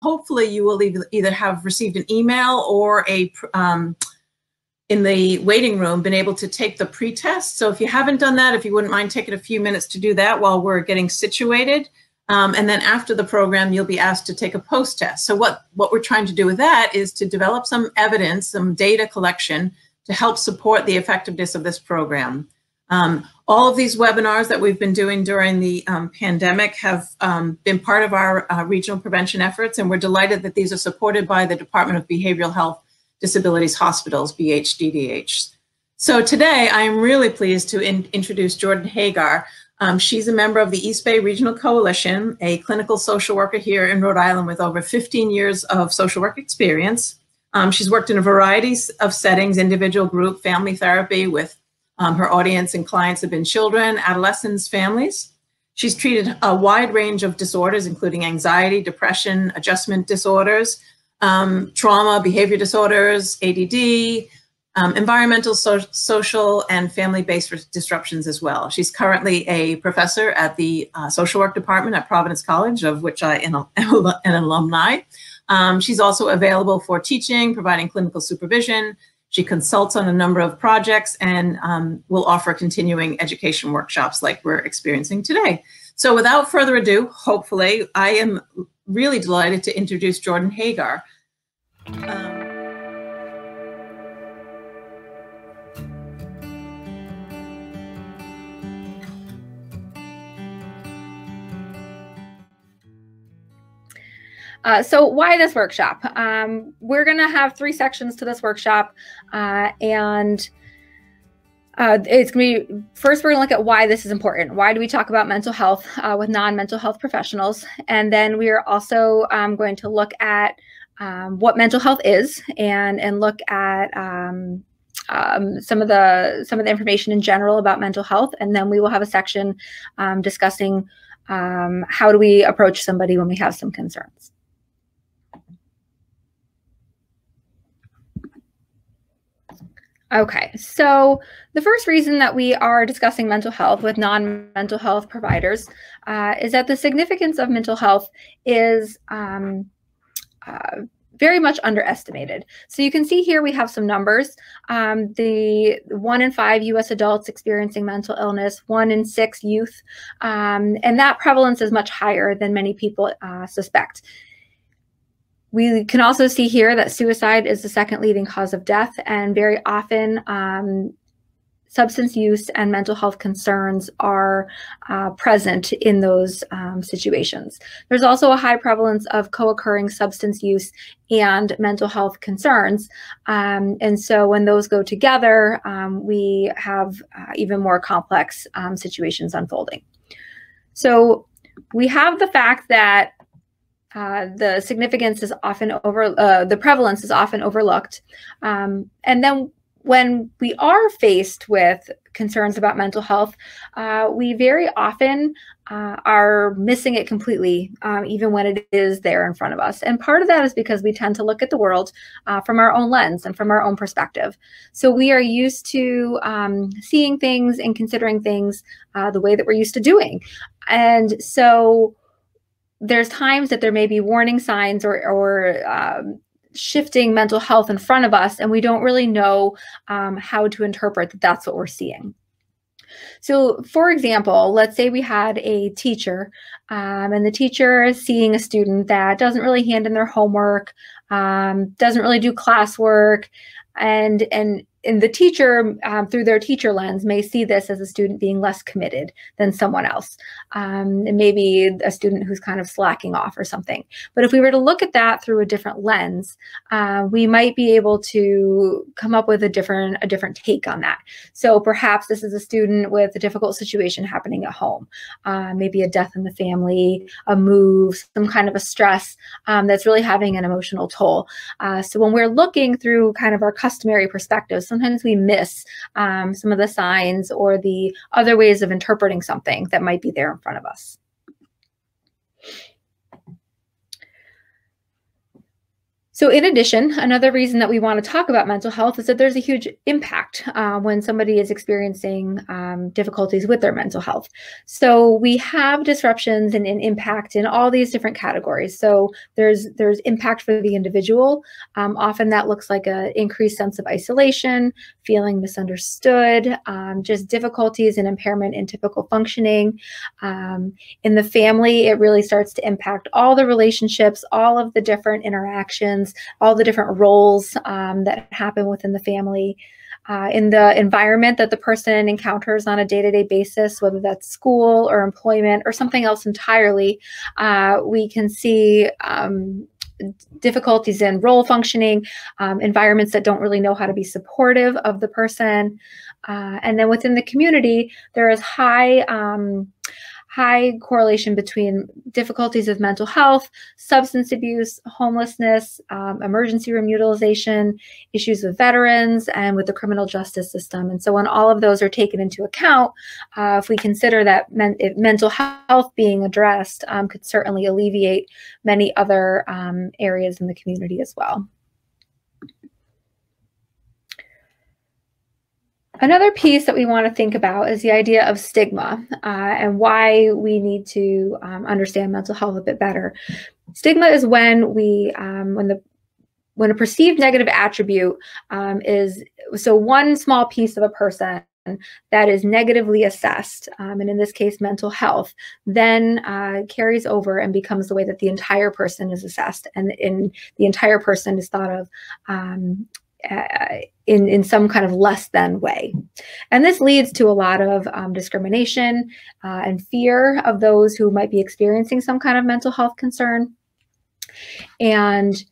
hopefully you will either have received an email or in the waiting room been able to take the pre-test. So if you haven't done that, if you wouldn't mind taking a few minutes to do that while we're getting situated. And then after the program, you'll be asked to take a post-test. So what we're trying to do with that is to develop some evidence, some data collection to help support the effectiveness of this program. All of these webinars that we've been doing during the pandemic have been part of our regional prevention efforts, and we're delighted that these are supported by the Department of Behavioral Health Disabilities Hospitals, BHDDH. So today, I am really pleased to introduce Jordan Hagar. She's a member of the East Bay Regional Coalition, a clinical social worker here in Rhode Island with over 15 years of social work experience. She's worked in a variety of settings, individual, group, family therapy with her audience and clients have been children, adolescents, families. She's treated a wide range of disorders, including anxiety, depression, adjustment disorders, trauma, behavior disorders, ADD, environmental, social, and family-based disruptions as well. She's currently a professor at the social work department at Providence College, of which I am an alumni. She's also available for teaching, providing clinical supervision. She consults on a number of projects and will offer continuing education workshops like we're experiencing today. So without further ado, hopefully, I am really delighted to introduce Jordan Hagar. So why this workshop? We're going to have 3 sections to this workshop, and it's going to be, first we're going to look at why this is important. Why do we talk about mental health with non-mental health professionals? And then we are also going to look at what mental health is and look at some of the information in general about mental health. And then we will have a section discussing how do we approach somebody when we have some concerns. Okay, so the first reason that we are discussing mental health with non-mental health providers is that the significance of mental health is very much underestimated. So you can see here we have some numbers. The 1 in 5 U.S. adults experiencing mental illness, 1 in 6 youth, and that prevalence is much higher than many people suspect. We can also see here that suicide is the second leading cause of death, and very often substance use and mental health concerns are present in those situations. There's also a high prevalence of co-occurring substance use and mental health concerns. And so when those go together, we have even more complex situations unfolding. So we have the fact that the significance is often the prevalence is often overlooked. And then when we are faced with concerns about mental health, we very often are missing it completely, even when it is there in front of us. And part of that is because we tend to look at the world from our own lens and from our own perspective. So we are used to seeing things and considering things the way that we're used to doing. And so there's times that there may be warning signs or shifting mental health in front of us, and we don't really know how to interpret that that's what we're seeing. So for example, let's say we had a teacher and the teacher is seeing a student that doesn't really hand in their homework, doesn't really do classwork, and the teacher, through their teacher lens, may see this as a student being less committed than someone else. And maybe a student who's kind of slacking off or something. But if we were to look at that through a different lens, we might be able to come up with a different take on that. So perhaps this is a student with a difficult situation happening at home, maybe a death in the family, a move, some kind of a stress that's really having an emotional toll. So when we're looking through kind of our customary perspective, sometimes we miss some of the signs or the other ways of interpreting something that might be there in front of us. So in addition, another reason that we want to talk about mental health is that there's a huge impact when somebody is experiencing difficulties with their mental health. So we have disruptions and impact in all these different categories. So there's impact for the individual. Often that looks like an increased sense of isolation, feeling misunderstood, just difficulties and impairment in typical functioning. In the family, it really starts to impact all the relationships, all of the different interactions, all the different roles that happen within the family, in the environment that the person encounters on a day-to-day basis, whether that's school or employment or something else entirely. We can see difficulties in role functioning, environments that don't really know how to be supportive of the person. And then within the community, there is high correlation between difficulties of mental health, substance abuse, homelessness, emergency room utilization, issues with veterans, and with the criminal justice system. And so when all of those are taken into account, if we consider that mental health being addressed could certainly alleviate many other areas in the community as well. Another piece that we want to think about is the idea of stigma and why we need to understand mental health a bit better. Stigma is when when a perceived negative attribute is one small piece of a person that is negatively assessed, and in this case, mental health, then carries over and becomes the way that the entire person is assessed, and the entire person is thought of in some kind of less than way. And this leads to a lot of discrimination and fear of those who might be experiencing some kind of mental health concern. And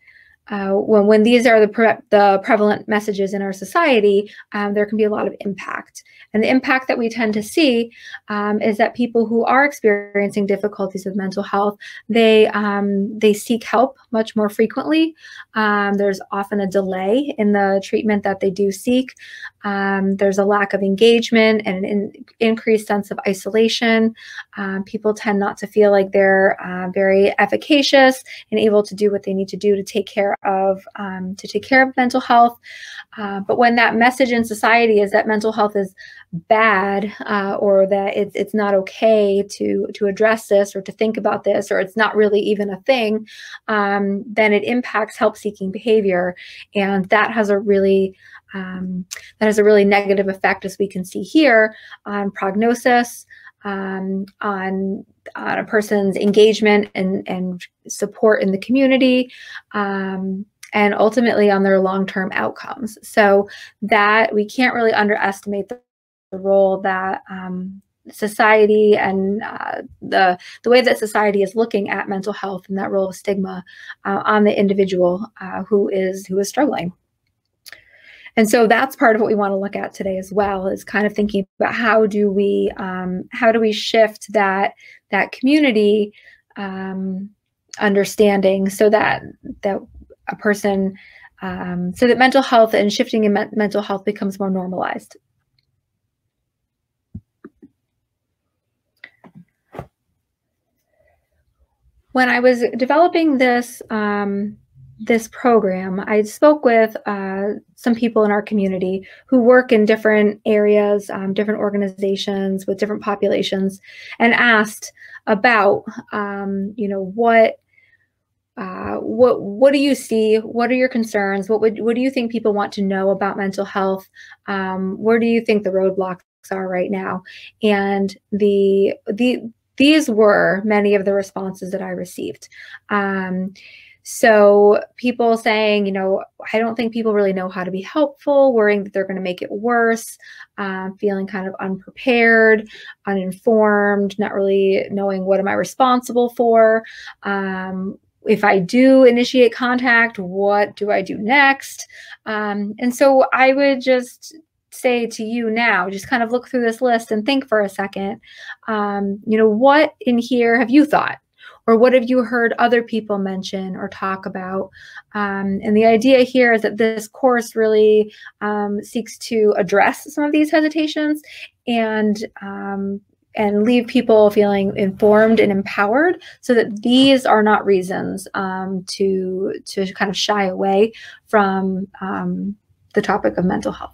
when these are the prevalent messages in our society, there can be a lot of impact. And the impact that we tend to see is that people who are experiencing difficulties with mental health, they seek help much more frequently. There's often a delay in the treatment that they do seek. There's a lack of engagement and an increased sense of isolation. People tend not to feel like they're very efficacious and able to do what they need to do to take care of mental health. But when that message in society is that mental health is bad, or that it's not okay to address this or to think about this, or it's not really even a thing, then it impacts help-seeking behavior, and that has a really negative effect, as we can see here, on prognosis, on a person's engagement and support in the community, and ultimately on their long-term outcomes. So that we can't really underestimate the role that society and the way that society is looking at mental health and that role of stigma on the individual who is struggling. And so that's part of what we want to look at today as well, is kind of thinking about how do we shift that community understanding so that a person, so that mental health and shifting in mental health becomes more normalized. When I was developing this program, I spoke with some people in our community who work in different areas, different organizations with different populations, and asked about, what do you see? What are your concerns? What do you think people want to know about mental health? Where do you think the roadblocks are right now? And these were many of the responses that I received. So people saying, I don't think people really know how to be helpful, worrying that they're going to make it worse, feeling kind of unprepared, uninformed, not really knowing what am I responsible for. If I do initiate contact, what do I do next? And so I would just say to you now, just kind of look through this list and think for a second, what in here have you thought? Or what have you heard other people mention or talk about? And the idea here is that this course really seeks to address some of these hesitations and leave people feeling informed and empowered, so that these are not reasons to kind of shy away from the topic of mental health.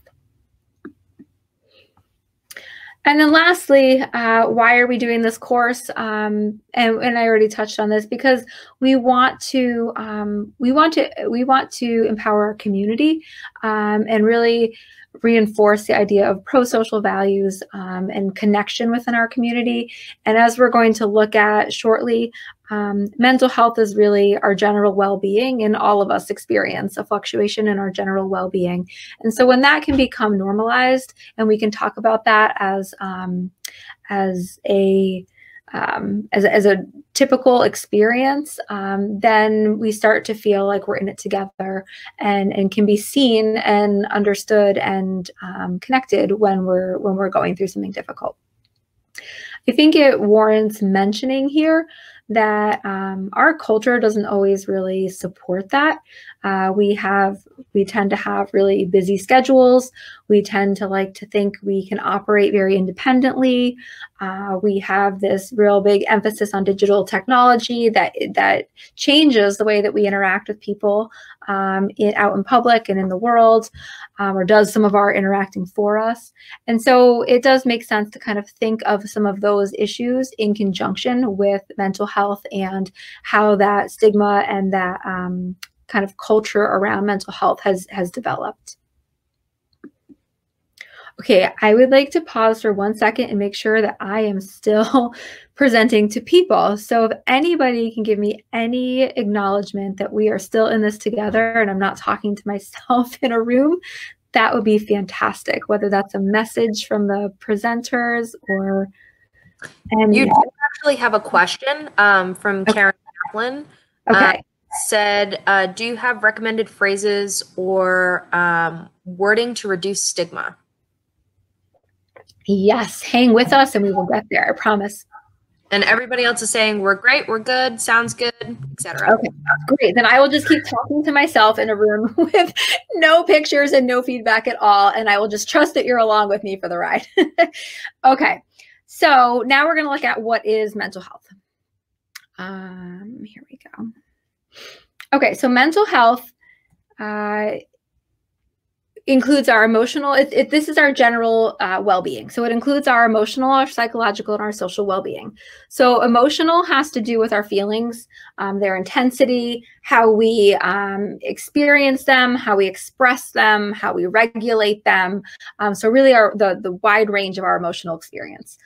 And then lastly, why are we doing this course? And I already touched on this, because we want to empower our community and really reinforce the idea of pro-social values and connection within our community. And as we're going to look at shortly, mental health is really our general well-being, and all of us experience a fluctuation in our general well-being. And so when that can become normalized, and we can talk about that as a typical experience, then we start to feel like we're in it together, and can be seen and understood and connected when we're going through something difficult. I think it warrants mentioning here that our culture doesn't always really support that. We tend to have really busy schedules. We tend to like to think we can operate very independently. We have this real big emphasis on digital technology that changes the way that we interact with people out in public and in the world, or does some of our interacting for us. And so it does make sense to kind of think of some of those issues in conjunction with mental health and how that stigma and that kind of culture around mental health has developed. Okay, I would like to pause for 1 second and make sure that I am still presenting to people. So if anybody can give me any acknowledgement that we are still in this together and I'm not talking to myself in a room, that would be fantastic, whether that's a message from the presenters or... You do actually have a question from Karen Kaplan. Okay. Said, do you have recommended phrases or wording to reduce stigma? Yes, hang with us and we will get there, I promise. And everybody else is saying, we're great, we're good, sounds good, etc. Okay, great. Then I will just keep talking to myself in a room with no pictures and no feedback at all, and I will just trust that you're along with me for the ride. Okay, so now we're going to look at what is mental health. Here we go. Okay, so mental health includes our emotional, this is our general well-being. So it includes our emotional, our psychological, and our social well-being. So emotional has to do with our feelings, their intensity, how we experience them, how we express them, how we regulate them. So really the wide range of our emotional experience.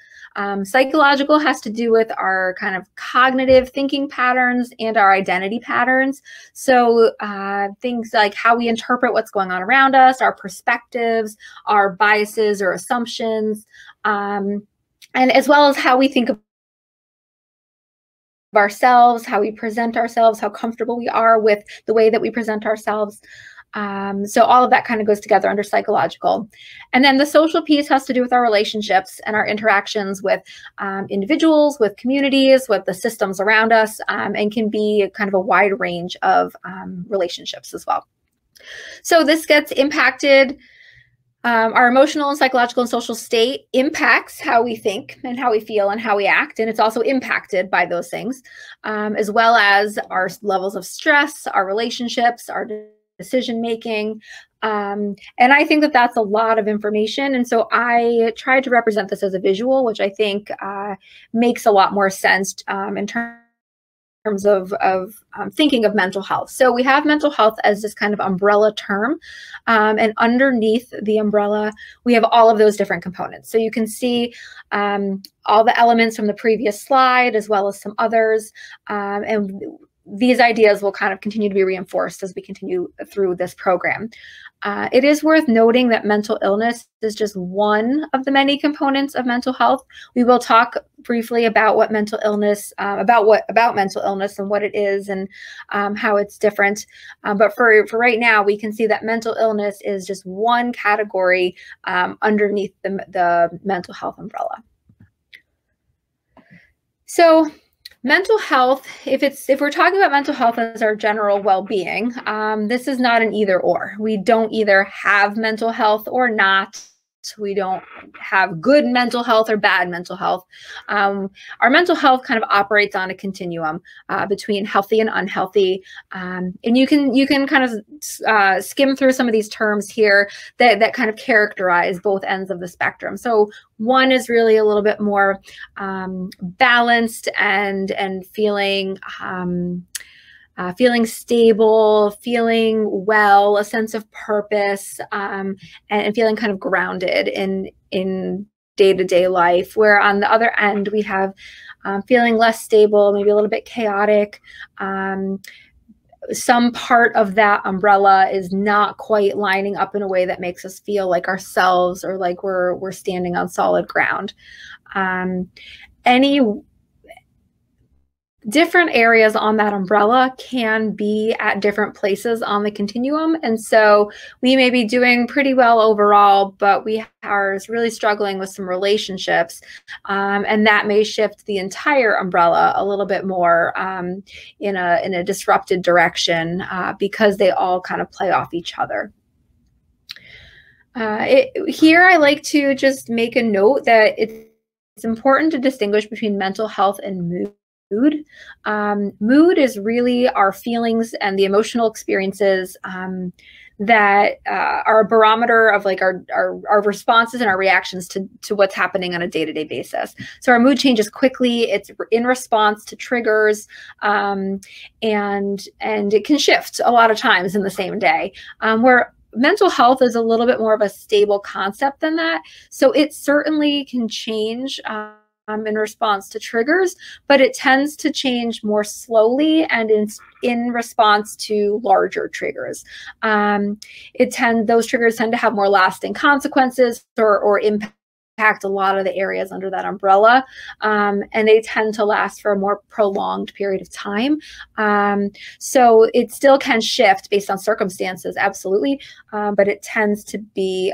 Psychological has to do with our kind of cognitive thinking patterns and our identity patterns. So things like how we interpret what's going on around us, our perspectives, our biases or assumptions, and as well as how we think of ourselves, how we present ourselves, how comfortable we are with the way that we present ourselves. So all of that kind of goes together under psychological. And then the social piece has to do with our relationships and our interactions with individuals, with communities, with the systems around us, and can be kind of a wide range of relationships as well. So this gets impacted. Our emotional and psychological and social state impacts how we think and how we feel and how we act. And it's also impacted by those things, as well as our levels of stress, our relationships, our decision-making. And I think that that's a lot of information. And so I tried to represent this as a visual, which I think makes a lot more sense in terms of thinking of mental health. So we have mental health as this kind of umbrella term. And underneath the umbrella, we have all of those different components. So you can see all the elements from the previous slide, as well as some others. And these ideas will kind of continue to be reinforced as we continue through this program. It is worth noting that mental illness is just one of the many components of mental health. We will talk briefly about what mental illness, about mental illness and what it is and how it's different. But for right now, we can see that mental illness is just one category underneath the mental health umbrella. So mental health, if we're talking about mental health as our general well-being, this is not an either or. We don't either have mental health or not. perfect. We don't have good mental health or bad mental health. Our mental health kind of operates on a continuum between healthy and unhealthy. And you can kind of skim through some of these terms here that kind of characterize both ends of the spectrum. So one is really a little bit more balanced and feeling feeling stable, feeling well, a sense of purpose, and feeling kind of grounded in day-to-day life. Where on the other end, we have feeling less stable, maybe a little bit chaotic. Some part of that umbrella is not quite lining up in a way that makes us feel like ourselves or like we're standing on solid ground. Any different areas on that umbrella can be at different places on the continuum. And so we may be doing pretty well overall, but we are really struggling with some relationships. And that may shift the entire umbrella a little bit more in a disrupted direction because they all kind of play off each other. Here, I like to just make a note that it's important to distinguish between mental health and mood. Mood is really our feelings and the emotional experiences that are a barometer of like our responses and our reactions to what's happening on a day-to-day basis. So our mood changes quickly. It's in response to triggers, and it can shift a lot of times in the same day. Where mental health is a little bit more of a stable concept than that. So it certainly can change in response to triggers, but it tends to change more slowly and in response to larger triggers. Those triggers tend to have more lasting consequences or impact a lot of the areas under that umbrella, and they tend to last for a more prolonged period of time. So it still can shift based on circumstances, absolutely, but it tends to be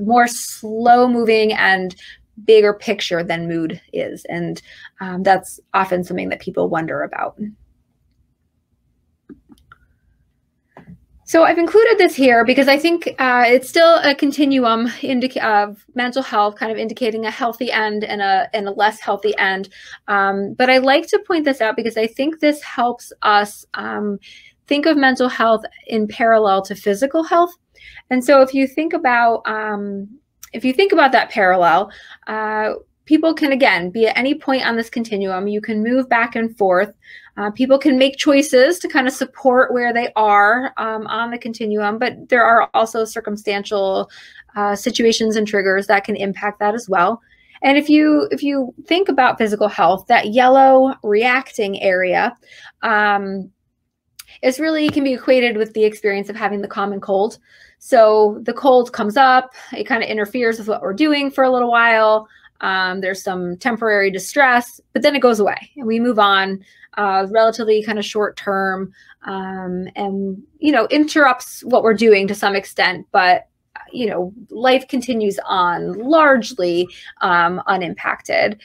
more slow moving and bigger picture than mood is. And that's often something that people wonder about. So I've included this here because I think it's still a continuum of mental health, kind of indicating a healthy end and a less healthy end. But I like to point this out because I think this helps us think of mental health in parallel to physical health. And so if you think about that parallel, people can, again, be at any point on this continuum. You can move back and forth. People can make choices to kind of support where they are on the continuum, but there are also circumstantial situations and triggers that can impact that as well. And if you think about physical health, that yellow reacting area is really can be equated with the experience of having the common cold. So the cold comes up, it kind of interferes with what we're doing for a little while. There's some temporary distress, but then it goes away and we move on relatively kind of short term and, interrupts what we're doing to some extent, but, life continues on largely unimpacted.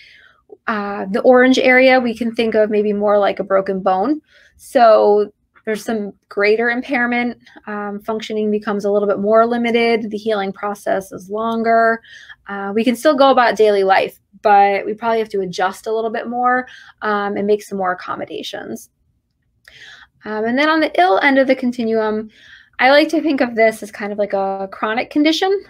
The orange area, we can think of maybe more like a broken bone. So there's some greater impairment. Functioning becomes a little bit more limited. The healing process is longer. We can still go about daily life, but we probably have to adjust a little bit more and make some more accommodations. And then on the ill end of the continuum, I like to think of this as kind of like a chronic condition,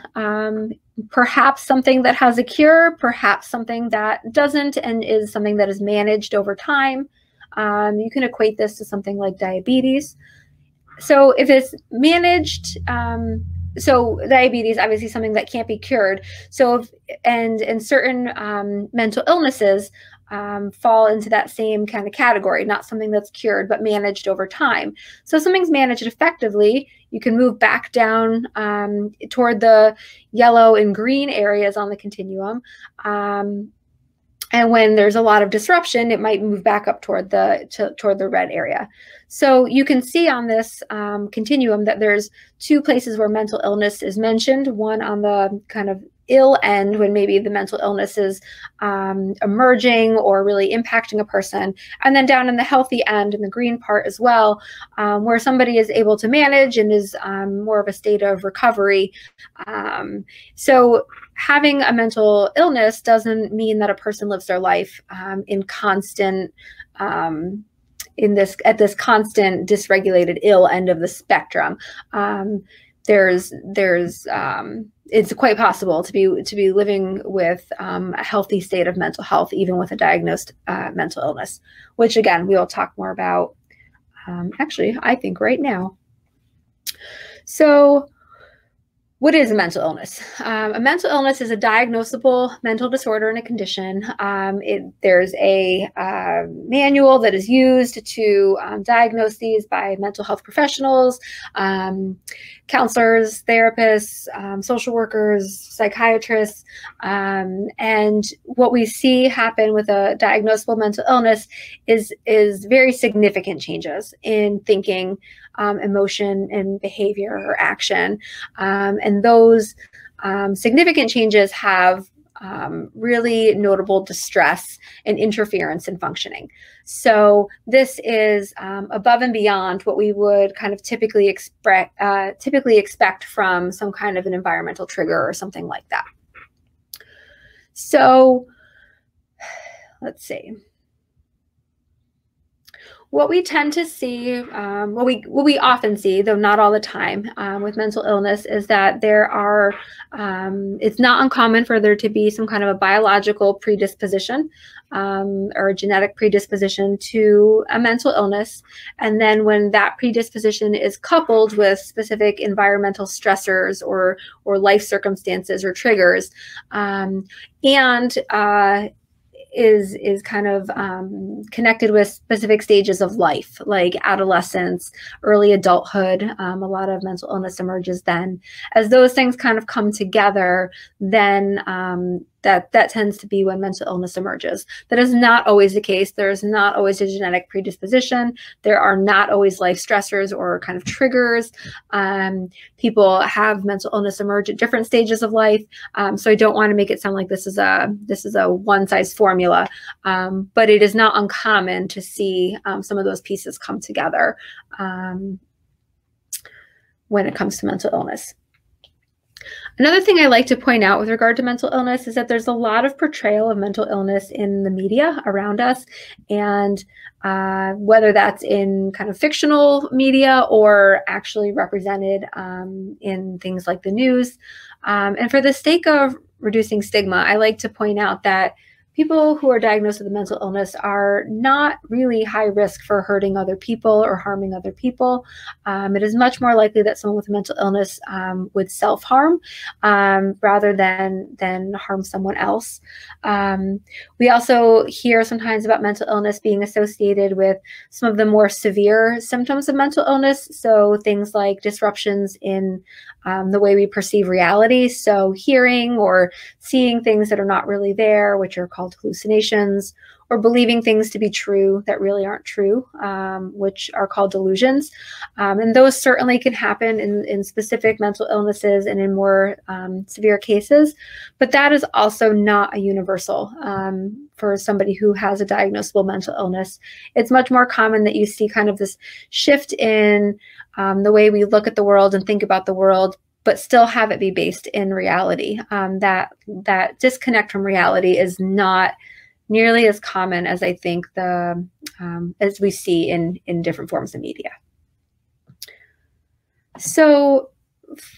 perhaps something that has a cure, perhaps something that doesn't and is something that is managed over time. You can equate this to something like diabetes. So if it's managed, so diabetes, obviously something that can't be cured. So and certain mental illnesses fall into that same kind of category, not something that's cured, but managed over time. So if something's managed effectively, you can move back down toward the yellow and green areas on the continuum. And when there's a lot of disruption, it might move back up toward the red area. So you can see on this continuum that there's two places where mental illness is mentioned, one on the kind of ill end when maybe the mental illness is emerging or really impacting a person, and then down in the healthy end in the green part as well, where somebody is able to manage and is more of a state of recovery. So having a mental illness doesn't mean that a person lives their life in constant at this constant dysregulated ill end of the spectrum. It's quite possible to be living with a healthy state of mental health, even with a diagnosed mental illness, which again, we will talk more about actually, I think right now. So what is a mental illness? A mental illness is a diagnosable mental disorder and a condition. There's a manual that is used to diagnose these by mental health professionals, counselors, therapists, social workers, psychiatrists. And what we see happen with a diagnosable mental illness is very significant changes in thinking, emotion, and behavior or action. And those significant changes have really notable distress and interference in functioning. So this is above and beyond what we would kind of typically expect from some kind of an environmental trigger or something like that. So let's see. What we tend to see, what we often see, though not all the time, with mental illness is that there are, it's not uncommon for there to be some kind of a biological predisposition or a genetic predisposition to a mental illness. And then when that predisposition is coupled with specific environmental stressors or life circumstances or triggers, is kind of connected with specific stages of life, like adolescence, early adulthood. A lot of mental illness emerges then. As those things kind of come together, then that tends to be when mental illness emerges. That is not always the case. There's not always a genetic predisposition. There are not always life stressors or kind of triggers. People have mental illness emerge at different stages of life. So I don't want to make it sound like this is a one-size formula, but it is not uncommon to see some of those pieces come together when it comes to mental illness. Another thing I like to point out with regard to mental illness is that there's a lot of portrayal of mental illness in the media around us, and whether that's in kind of fictional media or actually represented in things like the news. And for the sake of reducing stigma, I like to point out that people who are diagnosed with a mental illness are not really high risk for hurting other people or harming other people. It is much more likely that someone with a mental illness would self-harm rather than harm someone else. We also hear sometimes about mental illness being associated with some of the more severe symptoms of mental illness. So things like disruptions in the way we perceive reality. So hearing or seeing things that are not really there, which are called hallucinations, or believing things to be true that really aren't true, which are called delusions. And those certainly can happen in specific mental illnesses and in more severe cases, but that is also not a universal for somebody who has a diagnosable mental illness. It's much more common that you see kind of this shift in the way we look at the world and think about the world, but still have it be based in reality. That disconnect from reality is not nearly as common as I think as we see in different forms of media. So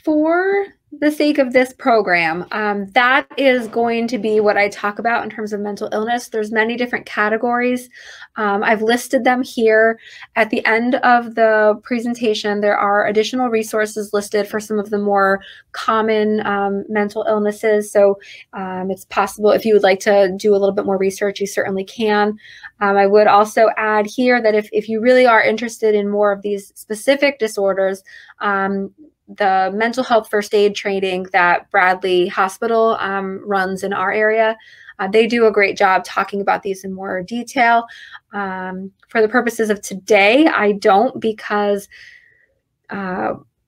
for the sake of this program, that is going to be what I talk about in terms of mental illness. There's many different categories. I've listed them here. At the end of the presentation, there are additional resources listed for some of the more common mental illnesses. So it's possible if you would like to do a little bit more research, you certainly can. I would also add here that if you really are interested in more of these specific disorders, the mental health first aid training that Bradley Hospital runs in our area They do a great job talking about these in more detail. For the purposes of today, I don't, because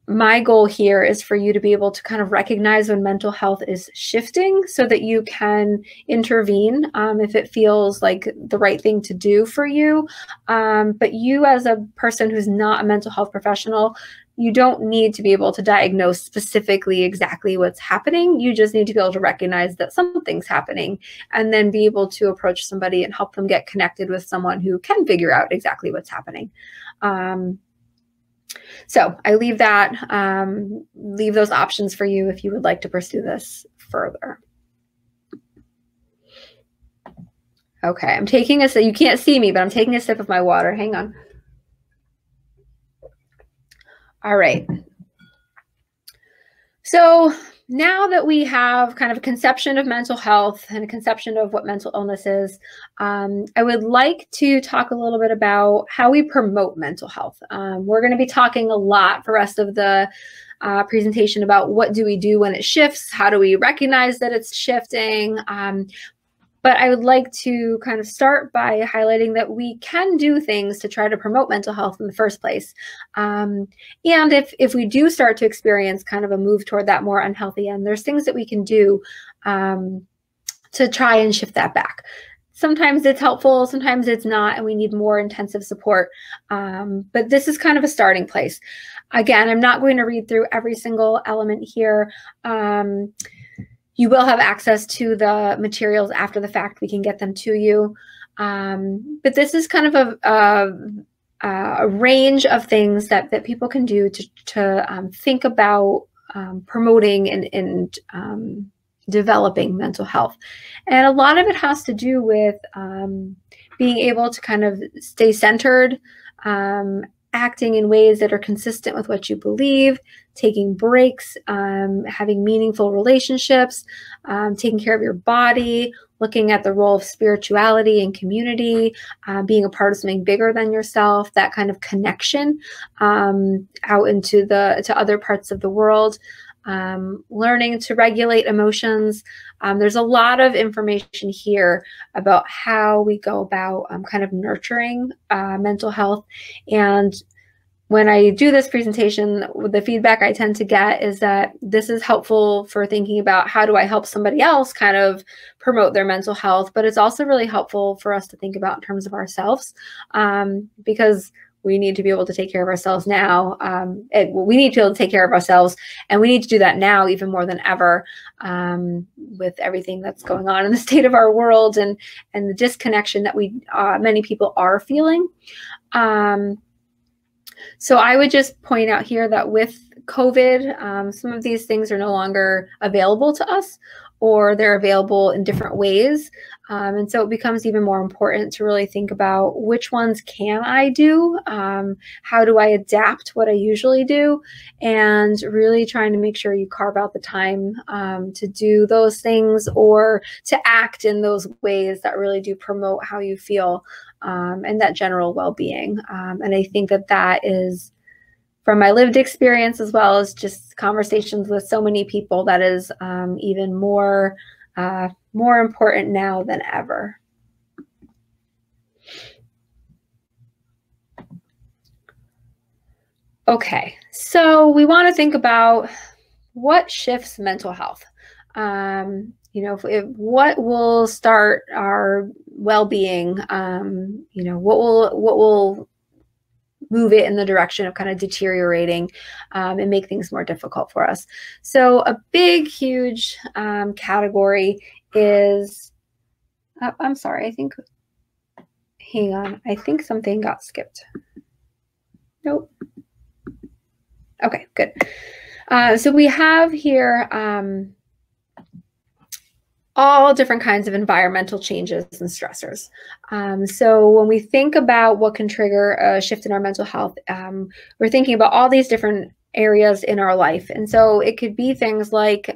my goal here is for you to be able to kind of recognize when mental health is shifting so that you can intervene if it feels like the right thing to do for you. But you, as a person who's not a mental health professional, you don't need to be able to diagnose specifically exactly what's happening. You just need to be able to recognize that something's happening and then be able to approach somebody and help them get connected with someone who can figure out exactly what's happening. So I leave that, leave those options for you if you would like to pursue this further. Okay, I'm taking a sip. You can't see me, but I'm taking a sip of my water. Hang on. All right. So now that we have kind of a conception of mental health and a conception of what mental illness is, I would like to talk a little bit about how we promote mental health. We're going to be talking a lot for the rest of the presentation about what do we do when it shifts, how do we recognize that it's shifting. But I would like to kind of start by highlighting that we can do things to try to promote mental health in the first place. And if we do start to experience kind of a move toward that more unhealthy end, there's things that we can do to try and shift that back. Sometimes it's helpful, sometimes it's not, and we need more intensive support. But this is kind of a starting place. Again, I'm not going to read through every single element here. You will have access to the materials after the fact. We can get them to you. But this is kind of a range of things that people can do to think about promoting and developing mental health. And a lot of it has to do with being able to kind of stay centered, acting in ways that are consistent with what you believe, taking breaks, having meaningful relationships, taking care of your body, looking at the role of spirituality and community, being a part of something bigger than yourself, that kind of connection out into to other parts of the world, learning to regulate emotions. There's a lot of information here about how we go about kind of nurturing mental health. And when I do this presentation, the feedback I tend to get is that this is helpful for thinking about how do I help somebody else kind of promote their mental health, but it's also really helpful for us to think about in terms of ourselves, because we need to be able to take care of ourselves now. We need to be able to take care of ourselves, and we need to do that now even more than ever, with everything that's going on in the state of our world and the disconnection that many people are feeling. So I would just point out here that with COVID, some of these things are no longer available to us, or they're available in different ways. And so it becomes even more important to really think about which ones can I do? How do I adapt what I usually do? And really trying to make sure you carve out the time to do those things or to act in those ways that really do promote how you feel and that general well-being. And I think that is, from my lived experience as well as just conversations with so many people, that is even more important now than ever. Okay, so we want to think about what shifts mental health. What will start our well-being? What will move it in the direction of kind of deteriorating and make things more difficult for us. So a big, huge category is, I'm sorry, hang on, I think something got skipped. Nope. Okay, good. So we have here all different kinds of environmental changes and stressors. So when we think about what can trigger a shift in our mental health, we're thinking about all these different areas in our life. And so it could be things like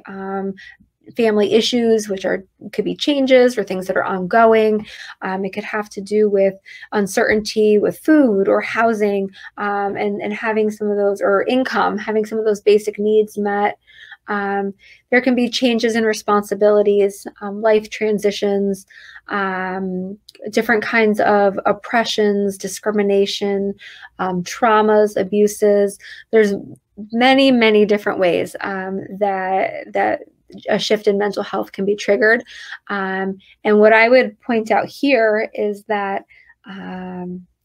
family issues, which could be changes or things that are ongoing. It could have to do with uncertainty with food or housing, and having some of those, or income, having some of those basic needs met. There can be changes in responsibilities, life transitions, different kinds of oppressions, discrimination, traumas, abuses. There's many, many different ways that a shift in mental health can be triggered. And what I would point out here is that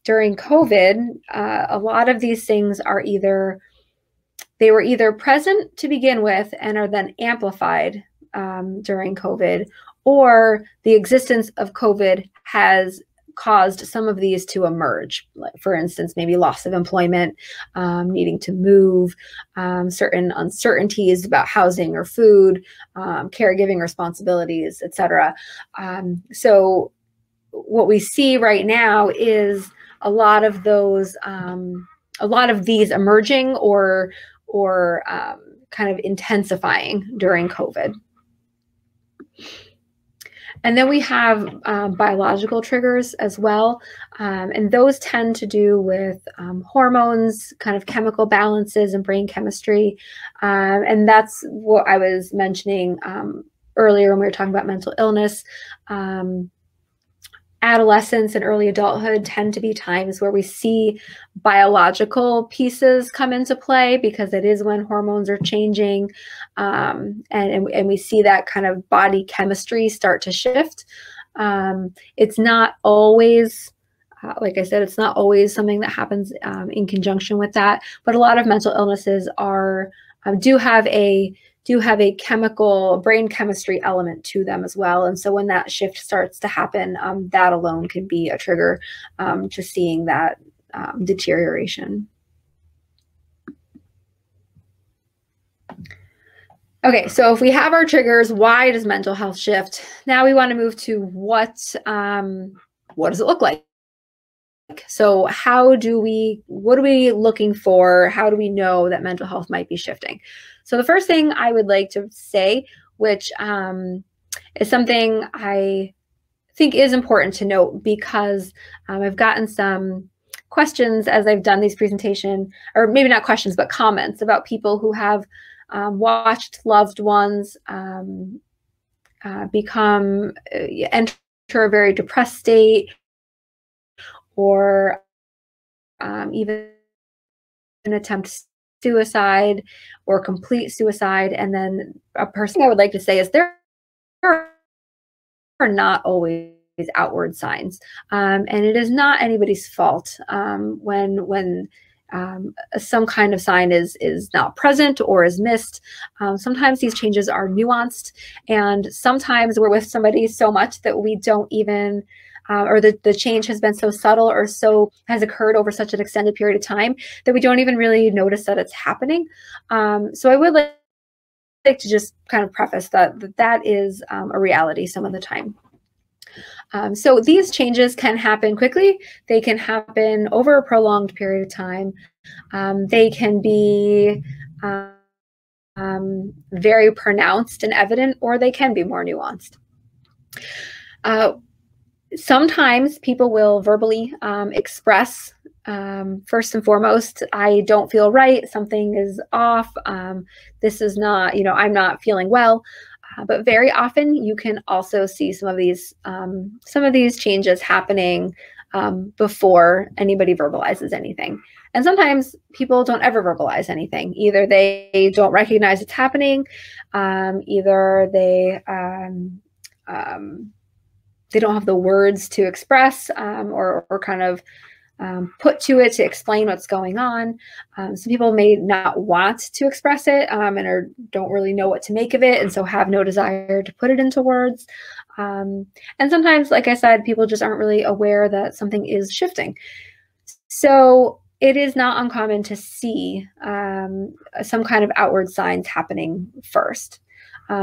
during COVID, a lot of these things are they were either present to begin with and are then amplified during COVID, or the existence of COVID has caused some of these to emerge. Like, for instance, maybe loss of employment, needing to move, certain uncertainties about housing or food, caregiving responsibilities, etc. So what we see right now is a lot of these emerging or kind of intensifying during COVID. And then we have biological triggers as well. And those tend to do with hormones, kind of chemical balances and brain chemistry. And that's what I was mentioning earlier when we were talking about mental illness. Adolescence and early adulthood tend to be times where we see biological pieces come into play, because it is when hormones are changing, and we see that kind of body chemistry start to shift. It's not always, like I said, it's not always something that happens in conjunction with that, but a lot of mental illnesses do have a chemical brain chemistry element to them as well. And so when that shift starts to happen, that alone can be a trigger to seeing that deterioration. Okay, so if we have our triggers, why does mental health shift? Now we want to move to what does it look like? So what are we looking for? How do we know that mental health might be shifting? So the first thing I would like to say, which is something I think is important to note, because I've gotten some questions as I've done these presentations, or maybe not questions, but comments about people who have watched loved ones enter a very depressed state, or even attempt suicide or complete suicide. And then a person I would like to say is there are not always outward signs, and it is not anybody's fault when some kind of sign is not present or is missed. Sometimes these changes are nuanced, and sometimes we're with somebody so much that we don't even or the change has been so subtle or has occurred over such an extended period of time that we don't even really notice that it's happening. So I would like to just kind of preface that is a reality some of the time. So these changes can happen quickly. They can happen over a prolonged period of time. They can be very pronounced and evident, or they can be more nuanced. Sometimes people will verbally express, first and foremost, I don't feel right, something is off, this is not, I'm not feeling well. But very often you can also see some of these changes happening before anybody verbalizes anything. And sometimes people don't ever verbalize anything. Either they don't recognize it's happening, either they don't have the words to express or kind of put to it to explain what's going on. Some people may not want to express it and don't really know what to make of it, and so have no desire to put it into words. And sometimes, like I said, people just aren't really aware that something is shifting. So it is not uncommon to see some kind of outward signs happening first.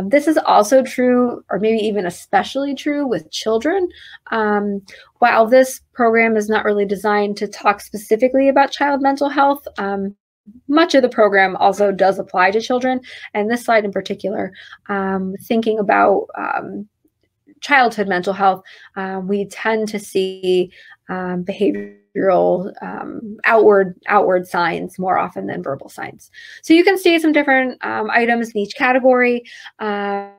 This is also true, or maybe even especially true, with children. While this program is not really designed to talk specifically about child mental health, much of the program also does apply to children. And this slide in particular, thinking about childhood mental health, we tend to see behavioral outward signs more often than verbal signs. So you can see some different items in each category. The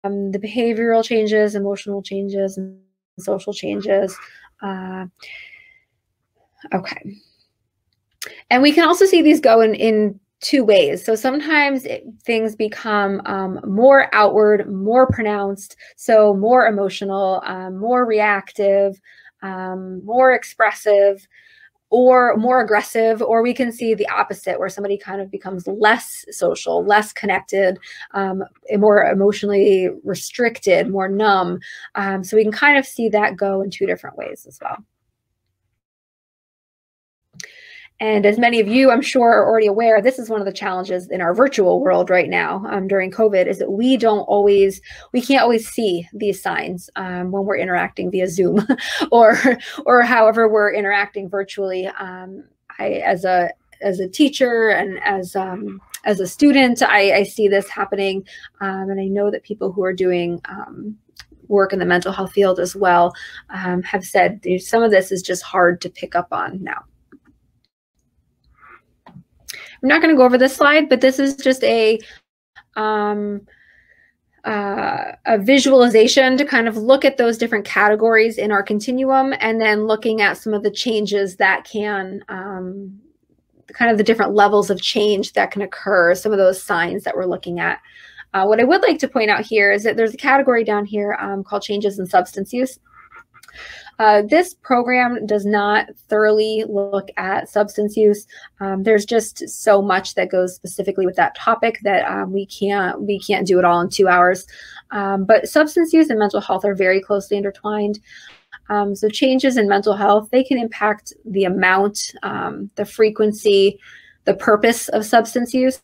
behavioral changes, emotional changes, and social changes. Okay. And we can also see these go in two ways. So sometimes things become more outward, more pronounced, so more emotional, more reactive, more expressive, or more aggressive, or we can see the opposite, where somebody kind of becomes less social, less connected, more emotionally restricted, more numb. So we can kind of see that go in two different ways as well. And as many of you, I'm sure, are already aware, this is one of the challenges in our virtual world right now during COVID, is that we can't always see these signs when we're interacting via Zoom or however we're interacting virtually. As a teacher and as a student, I see this happening, and I know that people who are doing work in the mental health field as well have said some of this is just hard to pick up on now. I'm not going to go over this slide, but this is just a visualization to kind of look at those different categories in our continuum, and then looking at some of the changes that can, kind of the different levels of change that can occur, some of those signs that we're looking at. What I would like to point out here is that there's a category down here called changes in substance use. This program does not thoroughly look at substance use. There's just so much that goes specifically with that topic that we can't do it all in 2 hours. But substance use and mental health are very closely intertwined. So changes in mental health, they can impact the amount, the frequency, the purpose of substance use.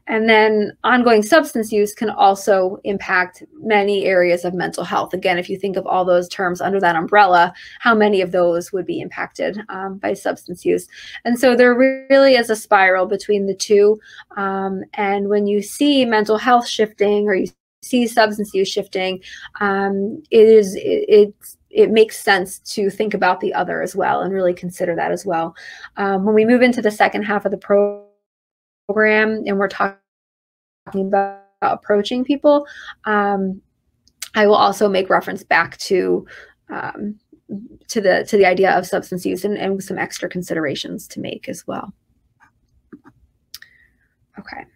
And then ongoing substance use can also impact many areas of mental health. Again, if you think of all those terms under that umbrella, how many of those would be impacted by substance use? And so there really is a spiral between the two. And when you see mental health shifting, or you see substance use shifting, it makes sense to think about the other as well and really consider that as well. When we move into the second half of the program and we're talking about approaching people, I will also make reference back to the idea of substance use and some extra considerations to make as well. Okay.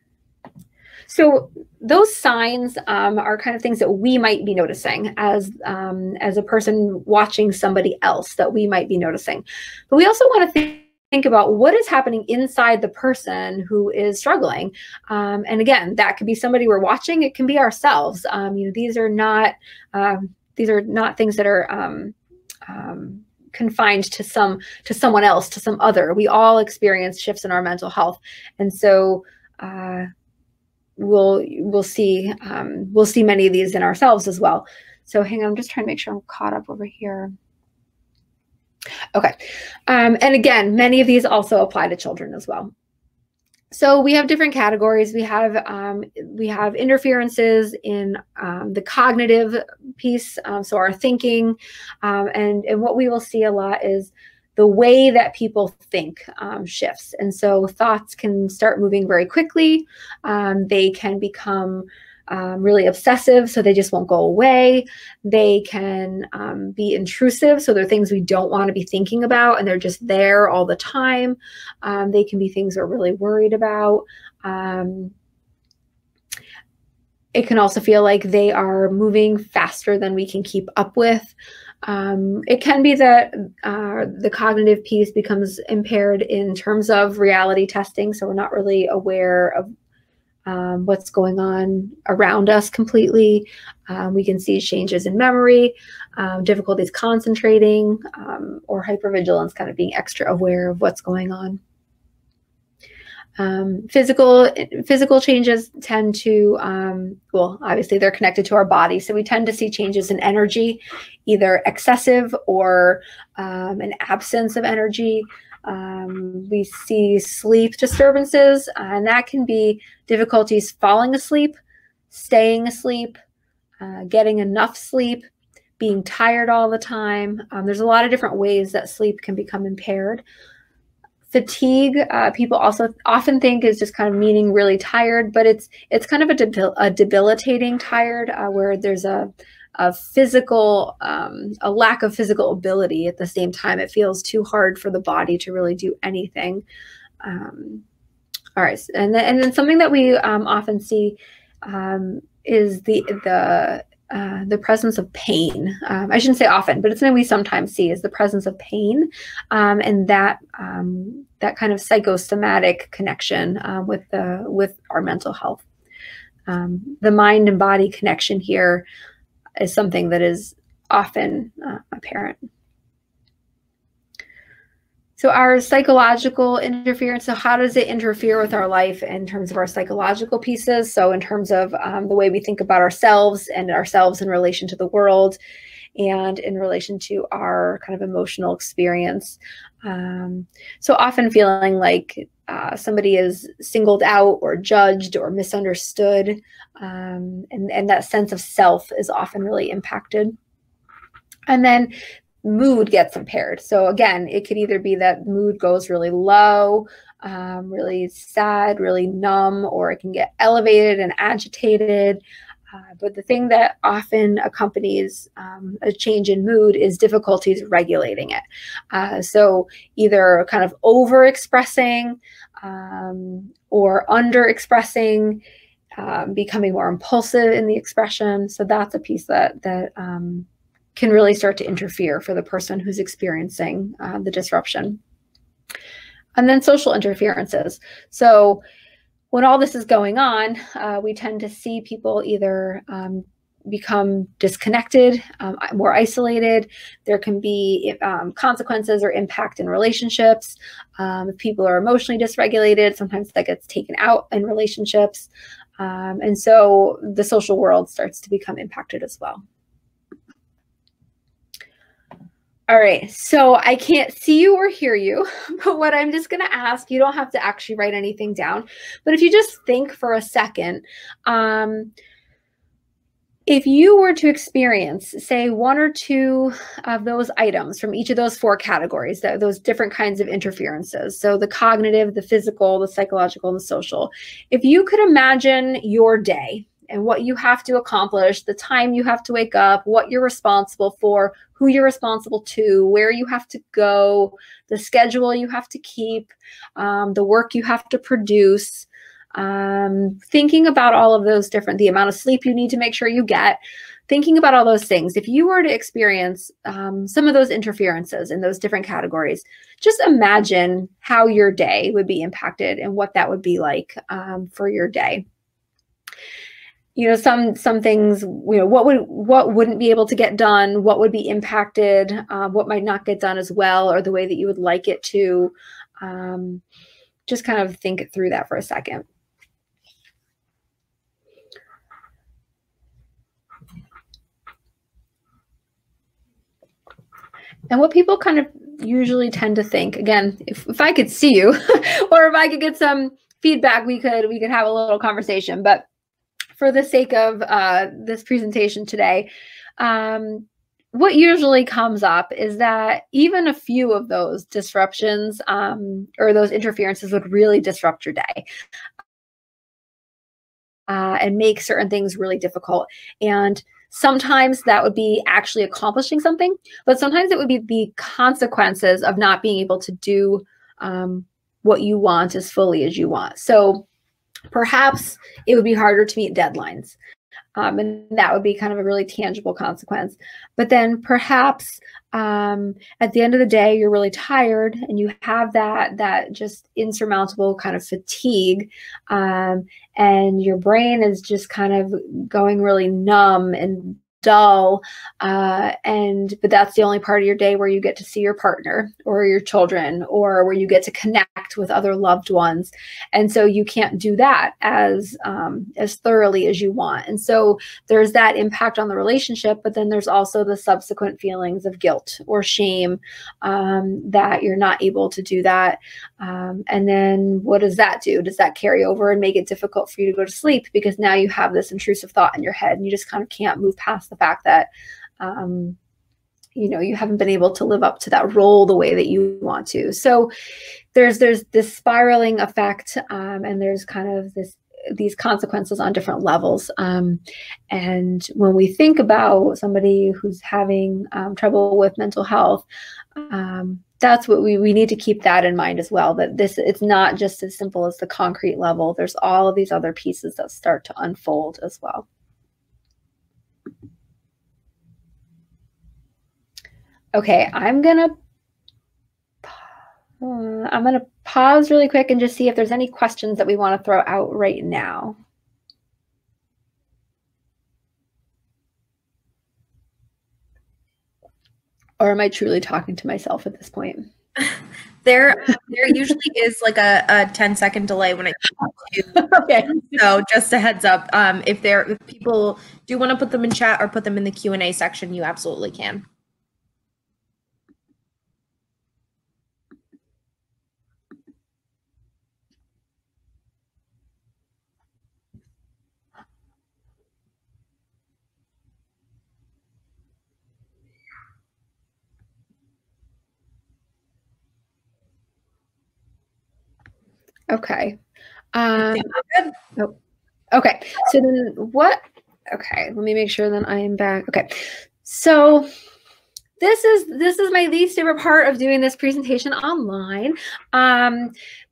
So those signs are kind of things that we might be noticing as a person watching somebody else, that we might be noticing. But we also want to think about what is happening inside the person who is struggling. And again, that could be somebody we're watching. It can be ourselves. These are not things that are confined to someone else, to some other. We all experience shifts in our mental health. And so we'll see many of these in ourselves as well. So hang on, I'm just trying to make sure I'm caught up over here. Okay. And again, many of these also apply to children as well. So we have different categories. We have interferences in the cognitive piece, so our thinking, and what we will see a lot is the way that people think shifts. And so thoughts can start moving very quickly. They can become really obsessive, so they just won't go away. They can be intrusive, so they're things we don't want to be thinking about, and they're just there all the time. They can be things we're really worried about. It can also feel like they are moving faster than we can keep up with. It can be that the cognitive piece becomes impaired in terms of reality testing, so we're not really aware of what's going on around us completely. We can see changes in memory, difficulties concentrating, or hypervigilance, kind of being extra aware of what's going on. Physical changes tend to, well, obviously they're connected to our body. So we tend to see changes in energy, either excessive or an absence of energy. We see sleep disturbances, and that can be difficulties falling asleep, staying asleep, getting enough sleep, being tired all the time. There's a lot of different ways that sleep can become impaired. Fatigue, people also often think is just kind of meaning really tired, but it's kind of a debilitating tired, where there's a physical, a lack of physical ability. At the same time, it feels too hard for the body to really do anything. All right, and then something that we often see is the presence of pain. I shouldn't say often, but it's something we sometimes see, is the presence of pain, and that kind of psychosomatic connection with our mental health. The mind and body connection here is something that is often apparent. So our psychological interference, so how does it interfere with our life in terms of our psychological pieces? So in terms of the way we think about ourselves and ourselves in relation to the world and in relation to our kind of emotional experience. So often feeling like somebody is singled out or judged or misunderstood, and that sense of self is often really impacted. And then mood gets impaired. So again, it could either be that mood goes really low, really sad, really numb, or it can get elevated and agitated. But the thing that often accompanies a change in mood is difficulties regulating it. So either kind of over-expressing or under-expressing, becoming more impulsive in the expression. So that's a piece that can really start to interfere for the person who's experiencing the disruption. And then social interferences. So when all this is going on, we tend to see people either become disconnected, more isolated. There can be consequences or impact in relationships. If people are emotionally dysregulated, sometimes that gets taken out in relationships. And so the social world starts to become impacted as well. All right, so I can't see you or hear you, but what I'm just going to ask, you don't have to actually write anything down, but if you just think for a second, if you were to experience, say, one or two of those items from each of those four categories, those different kinds of interferences, so the cognitive, the physical, the psychological, and the social, if you could imagine your day and what you have to accomplish, the time you have to wake up, what you're responsible for, who you're responsible to, where you have to go, the schedule you have to keep, the work you have to produce, thinking about all of those the amount of sleep you need to make sure you get, thinking about all those things. If you were to experience some of those interferences in those different categories, just imagine how your day would be impacted and what that would be like for your day. You know, some things, you know, what wouldn't be able to get done, what would be impacted, what might not get done as well, or the way that you would like it to. Just kind of think through that for a second. And what people kind of usually tend to think, again, if I could see you or if I could get some feedback, we could have a little conversation. But for the sake of this presentation today, what usually comes up is that even a few of those disruptions or those interferences would really disrupt your day and make certain things really difficult. And sometimes that would be actually accomplishing something, but sometimes it would be the consequences of not being able to do what you want as fully as you want. So perhaps it would be harder to meet deadlines. And that would be kind of a really tangible consequence. But then perhaps at the end of the day, you're really tired and you have that just insurmountable kind of fatigue, and your brain is just kind of going really numb and dull, but that's the only part of your day where you get to see your partner or your children, or where you get to connect with other loved ones. And so you can't do that as thoroughly as you want. And so there's that impact on the relationship, but then there's also the subsequent feelings of guilt or shame, that you're not able to do that. And then what does that do? Does that carry over and make it difficult for you to go to sleep? Because now you have this intrusive thought in your head and you just kind of can't move past the fact that, you haven't been able to live up to that role the way that you want to. So there's this spiraling effect, and there's kind of these consequences on different levels. And when we think about somebody who's having trouble with mental health, that's what we need to keep that in mind as well, that it's not just as simple as the concrete level. There's all of these other pieces that start to unfold as well. Okay, I'm gonna pause really quick and just see if there's any questions that we want to throw out right now. Or am I truly talking to myself at this point? There usually is like a 10-second delay when it comes to, okay. So just a heads up, if people do want to put them in chat or put them in the Q&A section, you absolutely can. Okay. Oh, okay. So then what? Okay. Let me make sure then I am back. Okay. So this is my least favorite part of doing this presentation online.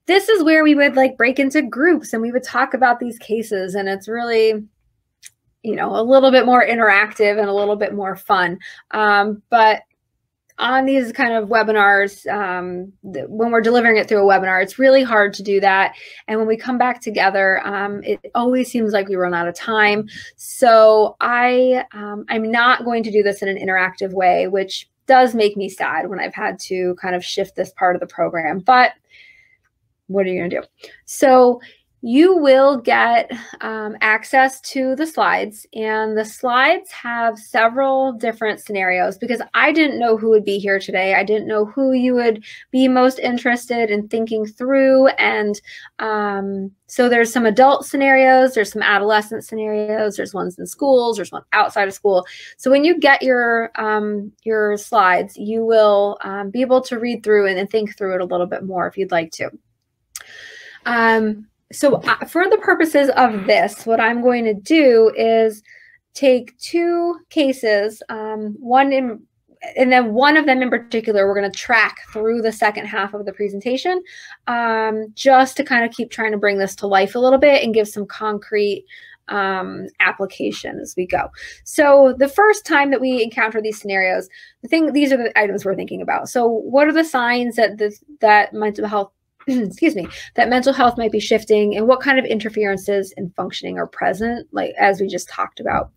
This is where we would like break into groups and we would talk about these cases, and it's really, a little bit more interactive and a little bit more fun. But on these kind of webinars, when we're delivering it through a webinar, it's really hard to do that. And when we come back together, it always seems like we run out of time. So I'm not going to do this in an interactive way, which does make me sad when I've had to kind of shift this part of the program. But what are you going to do? So you will get access to the slides, and the slides have several different scenarios because I didn't know who would be here today. I didn't know who you would be most interested in thinking through. And so there's some adult scenarios, there's some adolescent scenarios, there's ones in schools, there's one outside of school. So when you get your slides, you will be able to read through and think through it a little bit more if you'd like to. So for the purposes of this, what I'm going to do is take two cases, and then one of them in particular, we're going to track through the second half of the presentation, just to kind of keep trying to bring this to life a little bit and give some concrete application as we go. So the first time that we encounter these scenarios, these are the items we're thinking about. So what are the signs that mental health that mental health might be shifting, and what kind of interferences in functioning are present, like as we just talked about.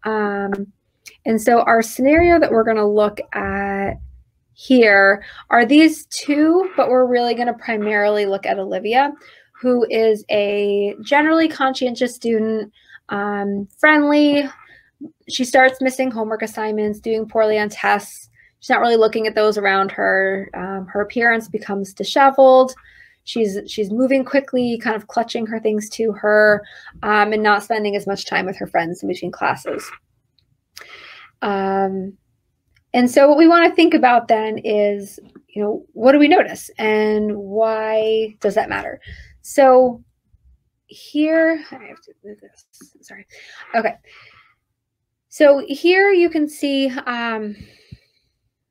And so our scenario that we're going to look at here are these two, but we're really going to primarily look at Olivia, who is a generally conscientious student, friendly. She starts missing homework assignments, doing poorly on tests. She's not really looking at those around her. Her appearance becomes disheveled. She's moving quickly, kind of clutching her things to her, and not spending as much time with her friends in between classes. And so what we want to think about then is, what do we notice and why does that matter? So here, I have to move this, sorry. Okay. So here you can see,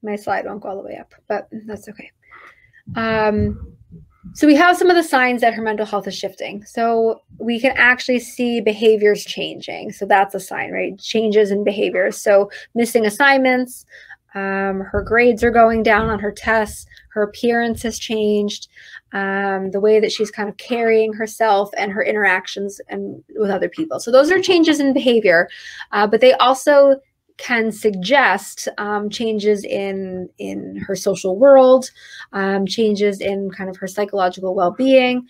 my slide won't go all the way up, but that's okay. So we have some of the signs that her mental health is shifting. So we can actually see behaviors changing. So that's a sign, right? Changes in behaviors. So missing assignments, her grades are going down on her tests, her appearance has changed, the way that she's kind of carrying herself and her interactions with other people. So those are changes in behavior, but they also can suggest changes in her social world, changes in kind of her psychological well-being.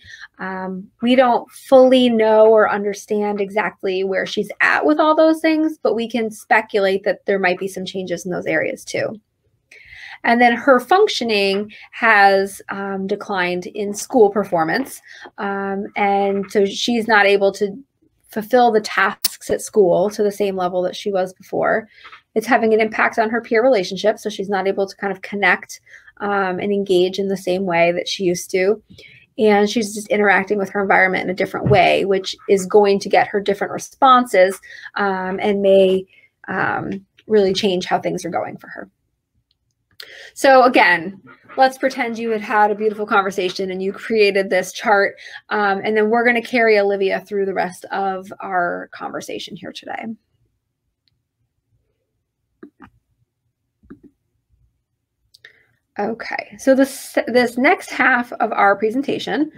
We don't fully know or understand exactly where she's at with all those things, but we can speculate that there might be some changes in those areas too. And then her functioning has declined in school performance. And so she's not able to fulfill the tasks at school to the same level that she was before. It's having an impact on her peer relationships. So she's not able to kind of connect and engage in the same way that she used to. And she's just interacting with her environment in a different way, which is going to get her different responses and may really change how things are going for her. So again, let's pretend you had had a beautiful conversation and you created this chart, and then we're going to carry Olivia through the rest of our conversation here today. Okay, so this next half of our presentation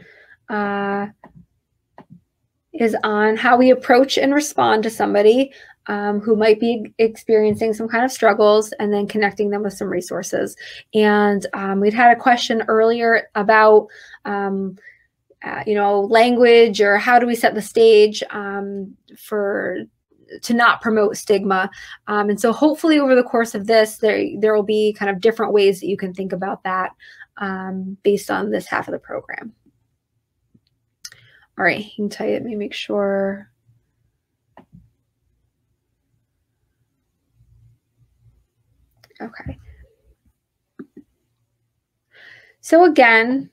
is on how we approach and respond to somebody who might be experiencing some kind of struggles, and then connecting them with some resources. And we'd had a question earlier about, language, or how do we set the stage to not promote stigma. And so hopefully over the course of this, there will be kind of different ways that you can think about that based on this half of the program. All right, hang tight, let me make sure. Okay. So again,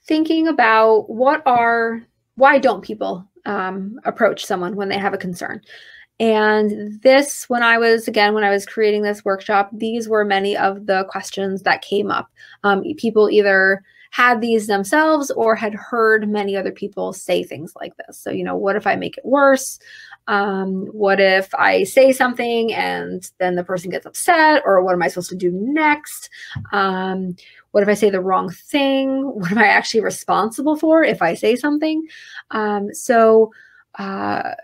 thinking about why don't people approach someone when they have a concern? And this, when I was creating this workshop, these were many of the questions that came up. People either had these themselves or had heard many other people say things like this. So, what if I make it worse? What if I say something and then the person gets upset? Or what am I supposed to do next? What if I say the wrong thing? What am I actually responsible for if I say something?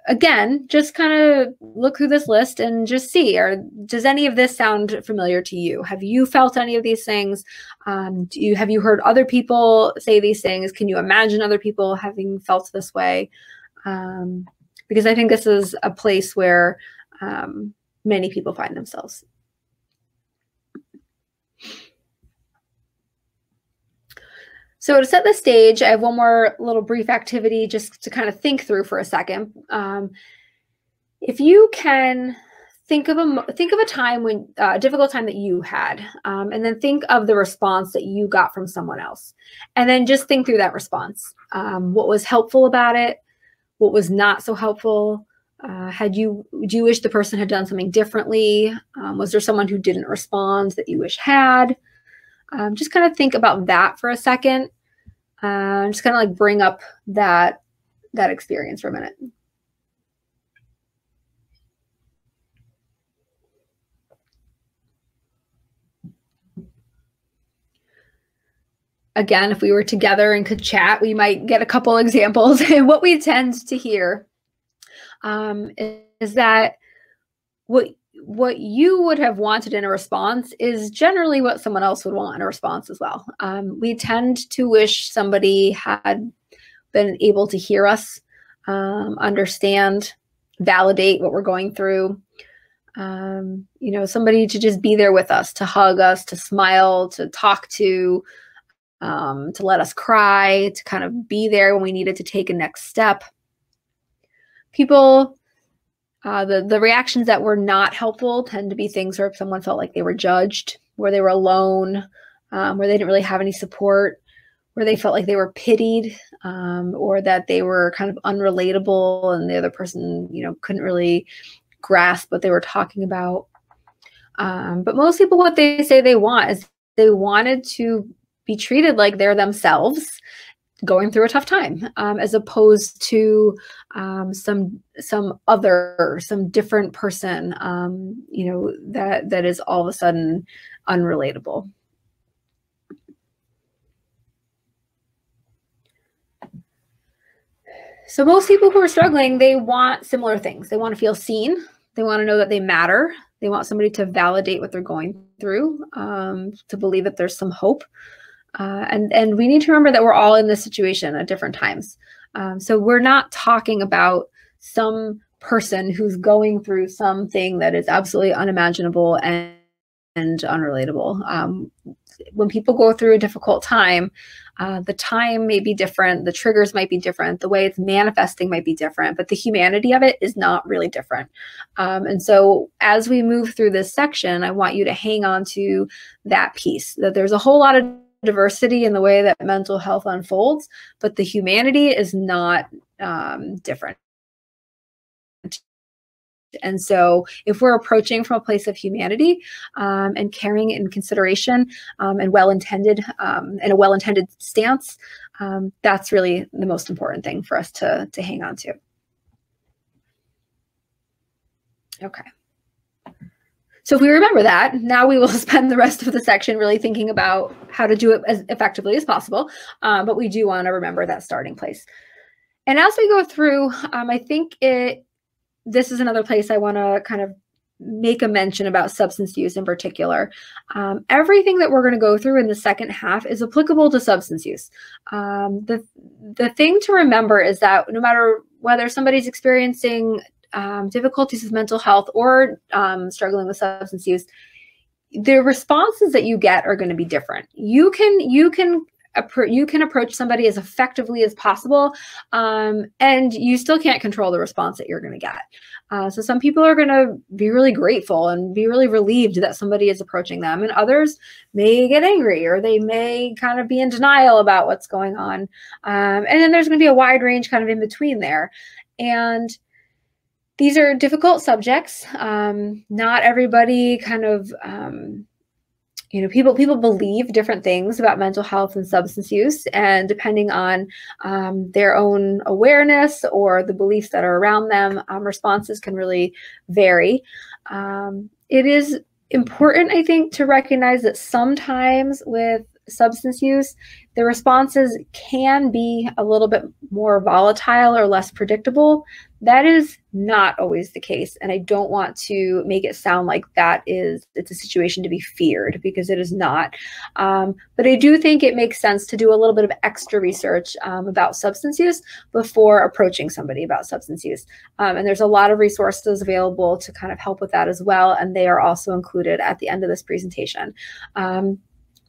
Again, just kind of look through this list and just see, does any of this sound familiar to you? Have you felt any of these things? Have you heard other people say these things? Can you imagine other people having felt this way? Because I think this is a place where many people find themselves. So to set the stage, I have one more little brief activity just to kind of think through for a second. If you can think of a time when a difficult time that you had, and then think of the response that you got from someone else, and then just think through that response. What was helpful about it? What was not so helpful? Do you wish the person had done something differently? Was there someone who didn't respond that you wish had? Just kind of think about that for a second. Just kind of like bring up that experience for a minute. Again, if we were together and could chat, we might get a couple examples. And what we tend to hear is that what you would have wanted in a response is generally what someone else would want in a response as well. We tend to wish somebody had been able to hear us, understand, validate what we're going through. Somebody to just be there with us, to hug us, to smile, to talk to let us cry, to kind of be there when we needed to take a next step. People, the reactions that were not helpful tend to be things where someone felt like they were judged, where they were alone, where they didn't really have any support, where they felt like they were pitied, or that they were kind of unrelatable and the other person, couldn't really grasp what they were talking about. But most people, what they say they want is they wanted to be treated like they're themselves going through a tough time, as opposed to some different person, that is all of a sudden unrelatable. So most people who are struggling, they want similar things. They want to feel seen. They want to know that they matter. They want somebody to validate what they're going through, to believe that there's some hope. And we need to remember that we're all in this situation at different times. So we're not talking about some person who's going through something that is absolutely unimaginable and unrelatable. When people go through a difficult time, the time may be different, the triggers might be different, the way it's manifesting might be different, but the humanity of it is not really different. And so as we move through this section, I want you to hang on to that piece, that there's a whole lot of diversity in the way that mental health unfolds, but the humanity is not different. And so if we're approaching from a place of humanity and caring and consideration and well-intended and a well-intended stance, that's really the most important thing for us to hang on to. Okay. So if we remember that, now we will spend the rest of the section really thinking about how to do it as effectively as possible. But we do want to remember that starting place. And as we go through, I think this is another place I want to kind of make a mention about substance use in particular. Everything that we're going to go through in the second half is applicable to substance use. The thing to remember is that no matter whether somebody's experiencing difficulties with mental health or struggling with substance use, the responses that you get are going to be different. You can approach somebody as effectively as possible, and you still can't control the response that you're going to get. So some people are going to be really grateful and be really relieved that somebody is approaching them, and others may get angry, or they may kind of be in denial about what's going on. And then there's going to be a wide range kind of in between there. And these are difficult subjects. Not everybody kind of, people believe different things about mental health and substance use, and depending on their own awareness or the beliefs that are around them, responses can really vary. It is important, I think, to recognize that sometimes with substance use, the responses can be a little bit more volatile or less predictable. That is not always the case. And I don't want to make it sound like it's a situation to be feared, because it is not. But I do think it makes sense to do a little bit of extra research about substance use before approaching somebody about substance use. And there's a lot of resources available to kind of help with that as well. And they are also included at the end of this presentation.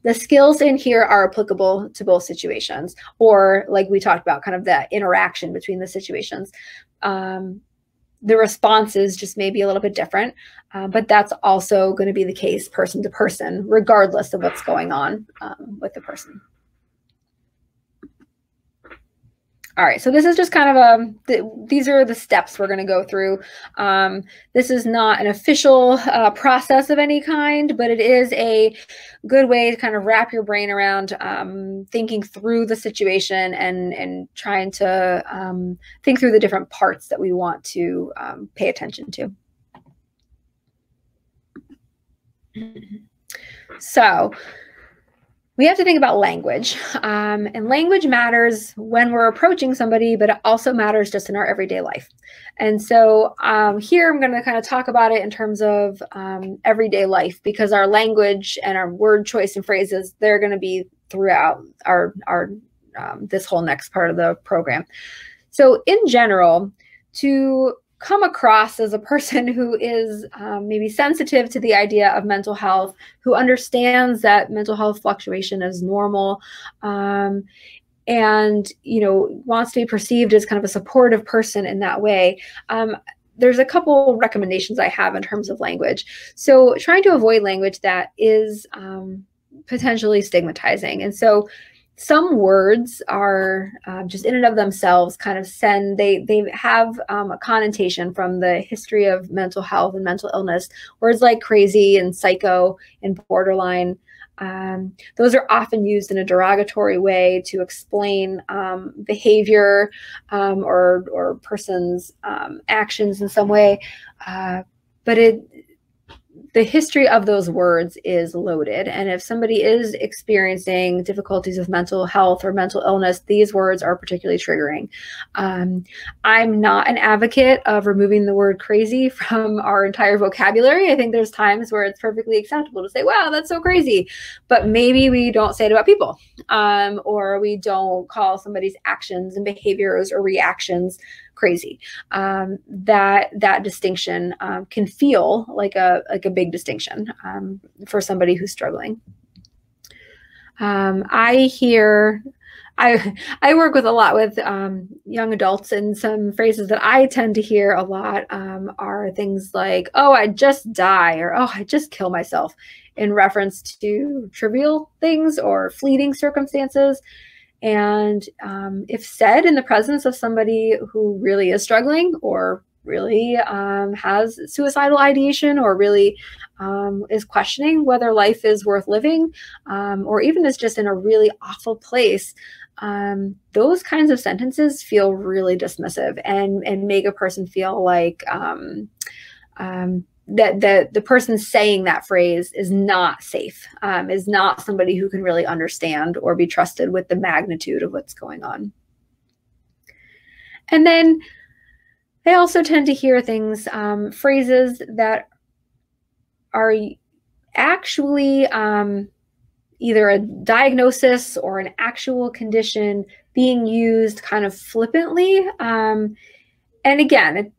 The skills in here are applicable to both situations, or like we talked about, kind of the interaction between the situations. The responses just may be a little bit different, but that's also going to be the case person to person, regardless of what's going on with the person. All right, so this is just kind of these are the steps we're going to go through. This is not an official process of any kind, but it is a good way to kind of wrap your brain around thinking through the situation and trying to think through the different parts that we want to pay attention to. So we have to think about language, and language matters when we're approaching somebody, but it also matters just in our everyday life. And so here I'm going to kind of talk about it in terms of everyday life, because our language and our word choice and phrases, they're going to be throughout our this whole next part of the program. So in general, to come across as a person who is maybe sensitive to the idea of mental health, who understands that mental health fluctuation is normal, and wants to be perceived as kind of a supportive person in that way, there's a couple recommendations I have in terms of language. So trying to avoid language that is potentially stigmatizing. And so some words are just in and of themselves kind of they have a connotation from the history of mental health and mental illness. Words like crazy and psycho and borderline, those are often used in a derogatory way to explain behavior or person's actions in some way. But the history of those words is loaded. And if somebody is experiencing difficulties with mental health or mental illness, these words are particularly triggering. I'm not an advocate of removing the word crazy from our entire vocabulary. I think there's times where it's perfectly acceptable to say, wow, that's so crazy. But maybe we don't say it about people, or we don't call somebody's actions and behaviors or reactions crazy. That distinction can feel like a big distinction for somebody who's struggling. I work with a lot with young adults, and some phrases that I tend to hear a lot are things like, oh, I just die, or oh, I just kill myself, in reference to trivial things or fleeting circumstances. And if said in the presence of somebody who really is struggling, or really has suicidal ideation, or really is questioning whether life is worth living, or even is just in a really awful place, those kinds of sentences feel really dismissive and make a person feel like that the person saying that phrase is not safe, is not somebody who can really understand or be trusted with the magnitude of what's going on. And then I also tend to hear things, phrases that are actually either a diagnosis or an actual condition being used kind of flippantly. And again,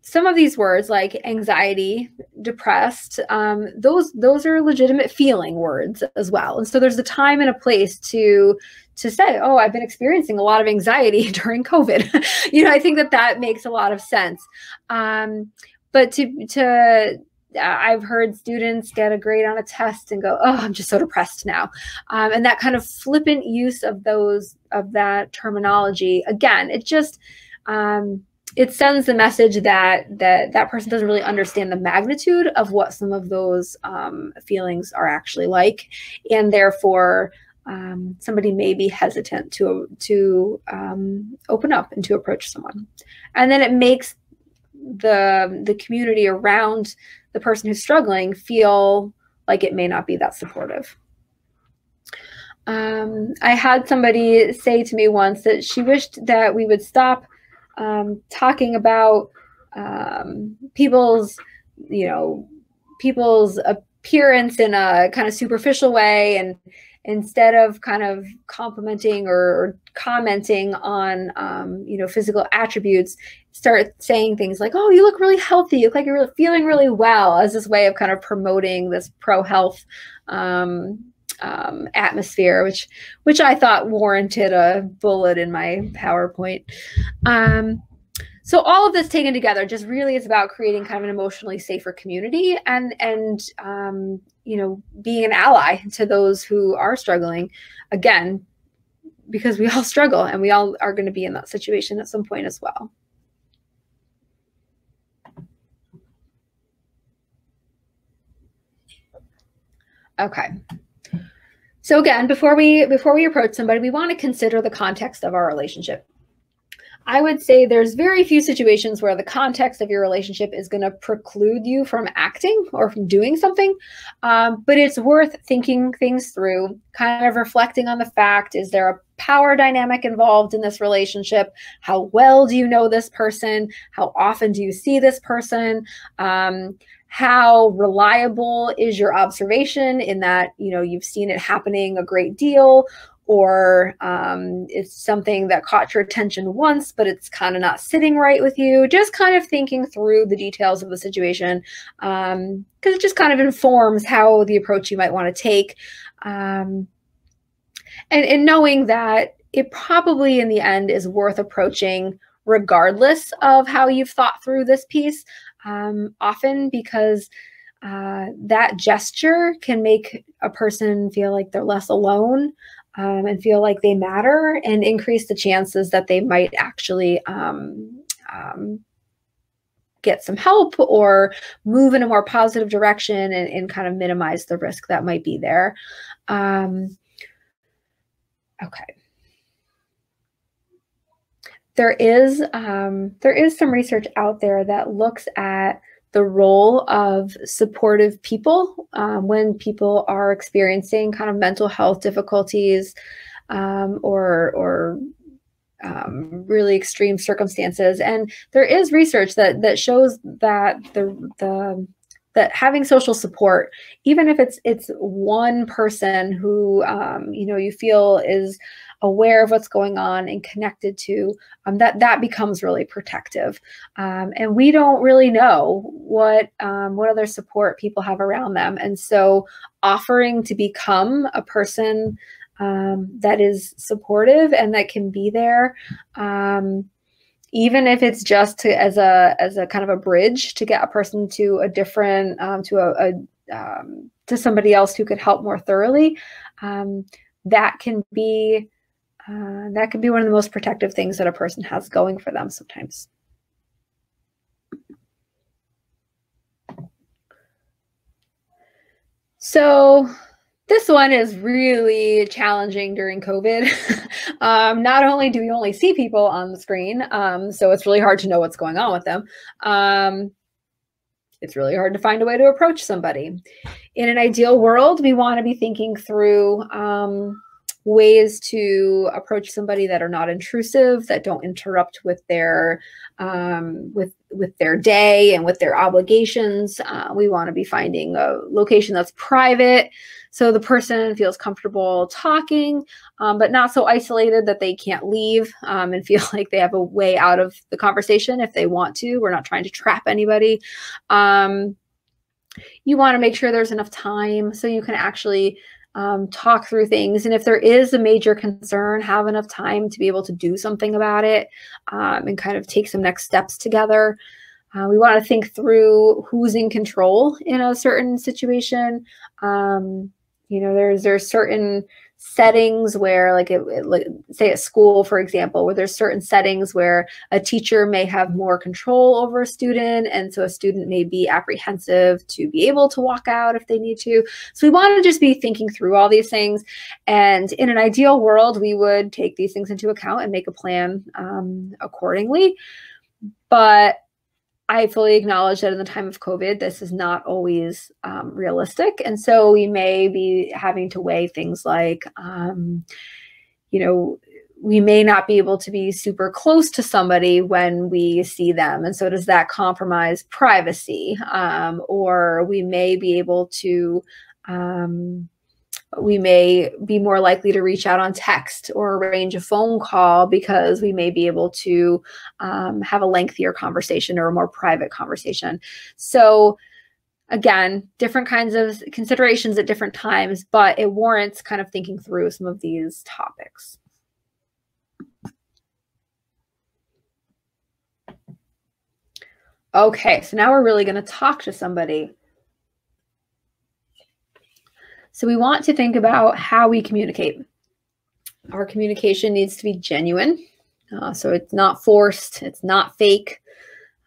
some of these words like anxiety, depressed, those are legitimate feeling words as well. And so there's a time and a place to say, oh, I've been experiencing a lot of anxiety during COVID. I think that makes a lot of sense. But I've heard students get a grade on a test and go, oh, I'm just so depressed now. And that kind of flippant use of that terminology, again, it just, it sends the message that person doesn't really understand the magnitude of what some of those feelings are actually like, and therefore somebody may be hesitant to open up and to approach someone. And then it makes the community around the person who's struggling feel like it may not be that supportive. I had somebody say to me once that she wished that we would stop talking about people's appearance in a kind of superficial way, and instead of kind of complimenting or commenting on physical attributes, start saying things like, oh, you look really healthy, you look like you're really feeling really well, as this way of kind of promoting this pro-health atmosphere, which I thought warranted a bullet in my PowerPoint. So all of this taken together just really is about creating kind of an emotionally safer community, and being an ally to those who are struggling, again, because we all struggle and we all are going to be in that situation at some point as well. Okay. So again, before we approach somebody, we want to consider the context of our relationship. I would say there's very few situations where the context of your relationship is going to preclude you from acting or from doing something, but it's worth thinking things through, kind of reflecting on the fact, is there a power dynamic involved in this relationship? How well do you know this person? How often do you see this person? How reliable is your observation in that, you've seen it happening a great deal, or it's something that caught your attention once, but it's kind of not sitting right with you? Just kind of thinking through the details of the situation, because it just kind of informs how the approach you might want to take. And knowing that it probably in the end is worth approaching regardless of how you've thought through this piece, often because that gesture can make a person feel like they're less alone, and feel like they matter, and increase the chances that they might actually get some help or move in a more positive direction, and kind of minimize the risk that might be there. Okay. There is some research out there that looks at the the role of supportive people when people are experiencing kind of mental health difficulties or really extreme circumstances. And there is research that shows that that having social support, even if it's one person who you feel is aware of what's going on and connected to, that becomes really protective. And we don't really know what other support people have around them. And so offering to become a person that is supportive and that can be there, even if it's just as a kind of a bridge to get a person to a different to somebody else who could help more thoroughly, that can be one of the most protective things that a person has going for them sometimes. So this one is really challenging during COVID. Not only do we only see people on the screen, so it's really hard to know what's going on with them. It's really hard to find a way to approach somebody. In an ideal world, we want to be thinking through ways to approach somebody that are not intrusive, that don't interrupt with their with their day and with their obligations. We want to be finding a location that's private, so the person feels comfortable talking, but not so isolated that they can't leave and feel like they have a way out of the conversation if they want to. We're not trying to trap anybody. You want to make sure there's enough time so you can actually talk through things. And if there is a major concern, have enough time to be able to do something about it and kind of take some next steps together. We want to think through who's in control in a certain situation. There's certain settings where, like say at school, for example, where there's certain settings where a teacher may have more control over a student, and so a student may be apprehensive to be able to walk out if they need to. So we want to just be thinking through all these things, and in an ideal world, we would take these things into account and make a plan accordingly. But I fully acknowledge that in the time of COVID, this is not always realistic. And so we may be having to weigh things like, we may not be able to be super close to somebody when we see them. And so does that compromise privacy? Or we may be able to, we may be more likely to reach out on text or arrange a phone call because we may be able to have a lengthier conversation or a more private conversation. So again, different kinds of considerations at different times, but it warrants kind of thinking through some of these topics. Okay, so now we're really going to talk to somebody. So we want to think about how we communicate. Our communication needs to be genuine. So it's not forced, it's not fake.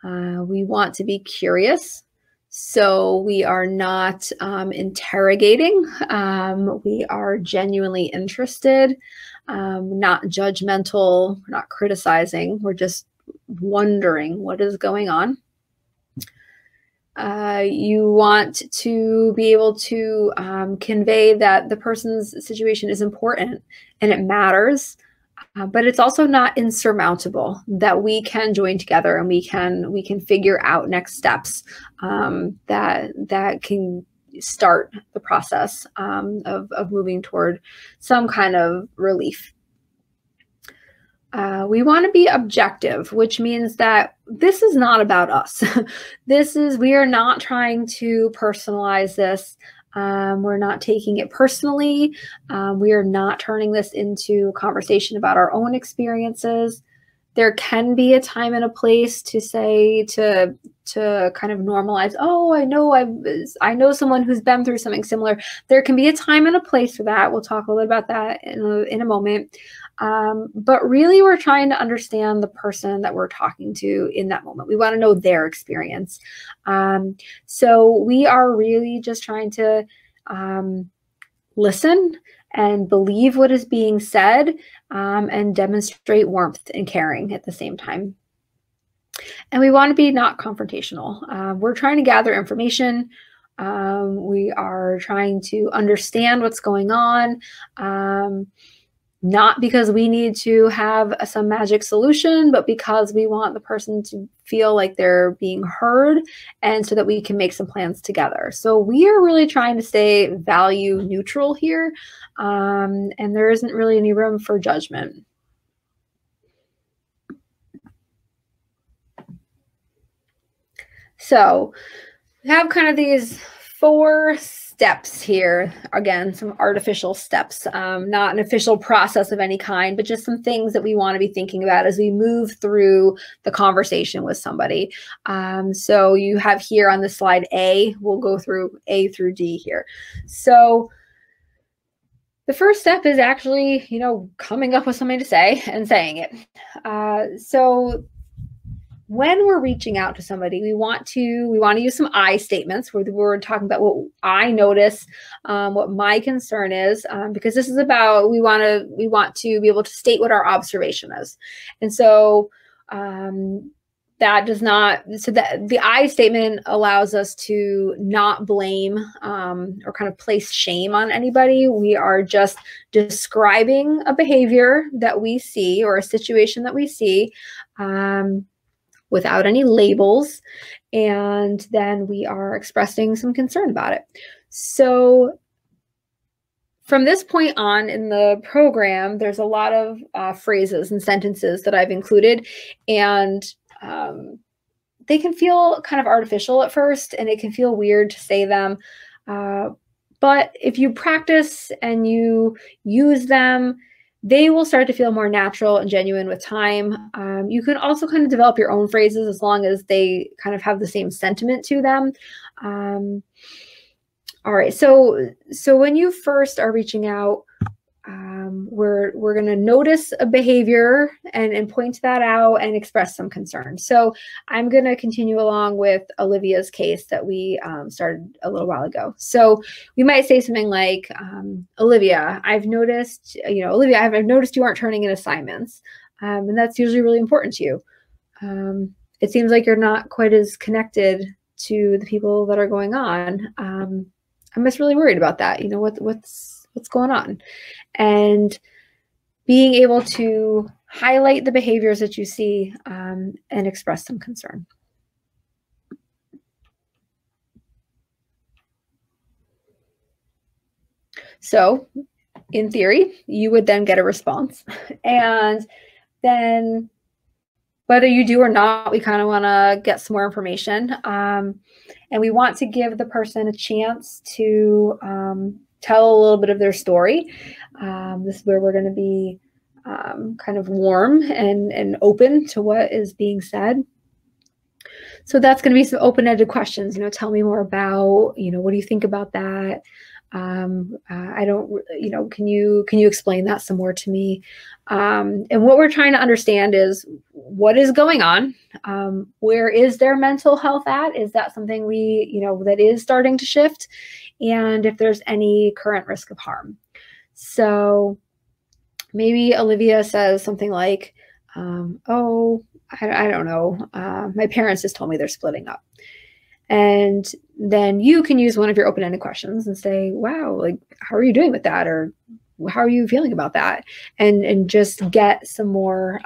We want to be curious. So we are not interrogating. We are genuinely interested, not judgmental, we're not criticizing. We're just wondering what is going on. You want to be able to convey that the person's situation is important and it matters, but it's also not insurmountable, that we can join together and we can figure out next steps that can start the process of moving toward some kind of relief. We want to be objective, which means that this is not about us. We are not trying to personalize this. We're not taking it personally. We are not turning this into a conversation about our own experiences. There can be a time and a place to say, to kind of normalize, oh, I know someone who's been through something similar. There can be a time and a place for that. We'll talk a little bit about that in a moment. But really, we're trying to understand the person that we're talking to in that moment. We want to know their experience. So we are really just trying to listen and believe what is being said and demonstrate warmth and caring at the same time. And we want to be not confrontational. We're trying to gather information. We are trying to understand what's going on, not because we need to have some magic solution, but because we want the person to feel like they're being heard, and so that we can make some plans together. So we are really trying to stay value neutral here, and there isn't really any room for judgment. So we have kind of these 4 steps here. Again, some artificial steps, not an official process of any kind, but just some things that we want to be thinking about as we move through the conversation with somebody. So you have here on the slide A, we'll go through A through D here. So the first step is actually, coming up with something to say and saying it. So when we're reaching out to somebody, we want to use some I statements where we're talking about what I notice, what my concern is, because this is about, we want to be able to state what our observation is. And so that does not, so that the I statement allows us to not blame or kind of place shame on anybody. We are just describing a behavior that we see or a situation that we see, without any labels, and then we are expressing some concern about it. So from this point on in the program, there's a lot of phrases and sentences that I've included, and they can feel kind of artificial at first, and it can feel weird to say them. But if you practice and you use them, they will start to feel more natural and genuine with time. You can also kind of develop your own phrases as long as they kind of have the same sentiment to them. All right, so when you first are reaching out, we're going to notice a behavior and point that out and express some concern. So I'm going to continue along with Olivia's case that we started a little while ago. So we might say something like, Olivia, I've noticed you aren't turning in assignments, and that's usually really important to you. It seems like you're not quite as connected to the people that are going on. I'm just really worried about that. What's going on? And being able to highlight the behaviors that you see and express some concern. So in theory, you would then get a response. And then whether you do or not, we kind of want to get some more information. And we want to give the person a chance to tell a little bit of their story. This is where we're going to be kind of warm and open to what is being said. So that's going to be some open-ended questions. Tell me more about, what do you think about that? I don't, can you explain that some more to me? And what we're trying to understand is what is going on? Where is their mental health at? Is that something that is starting to shift? And if there's any current risk of harm. So maybe Olivia says something like, oh, I don't know. My parents just told me they're splitting up. And then you can use one of your open-ended questions and say, wow, like, how are you doing with that? Or how are you feeling about that? And just get some more,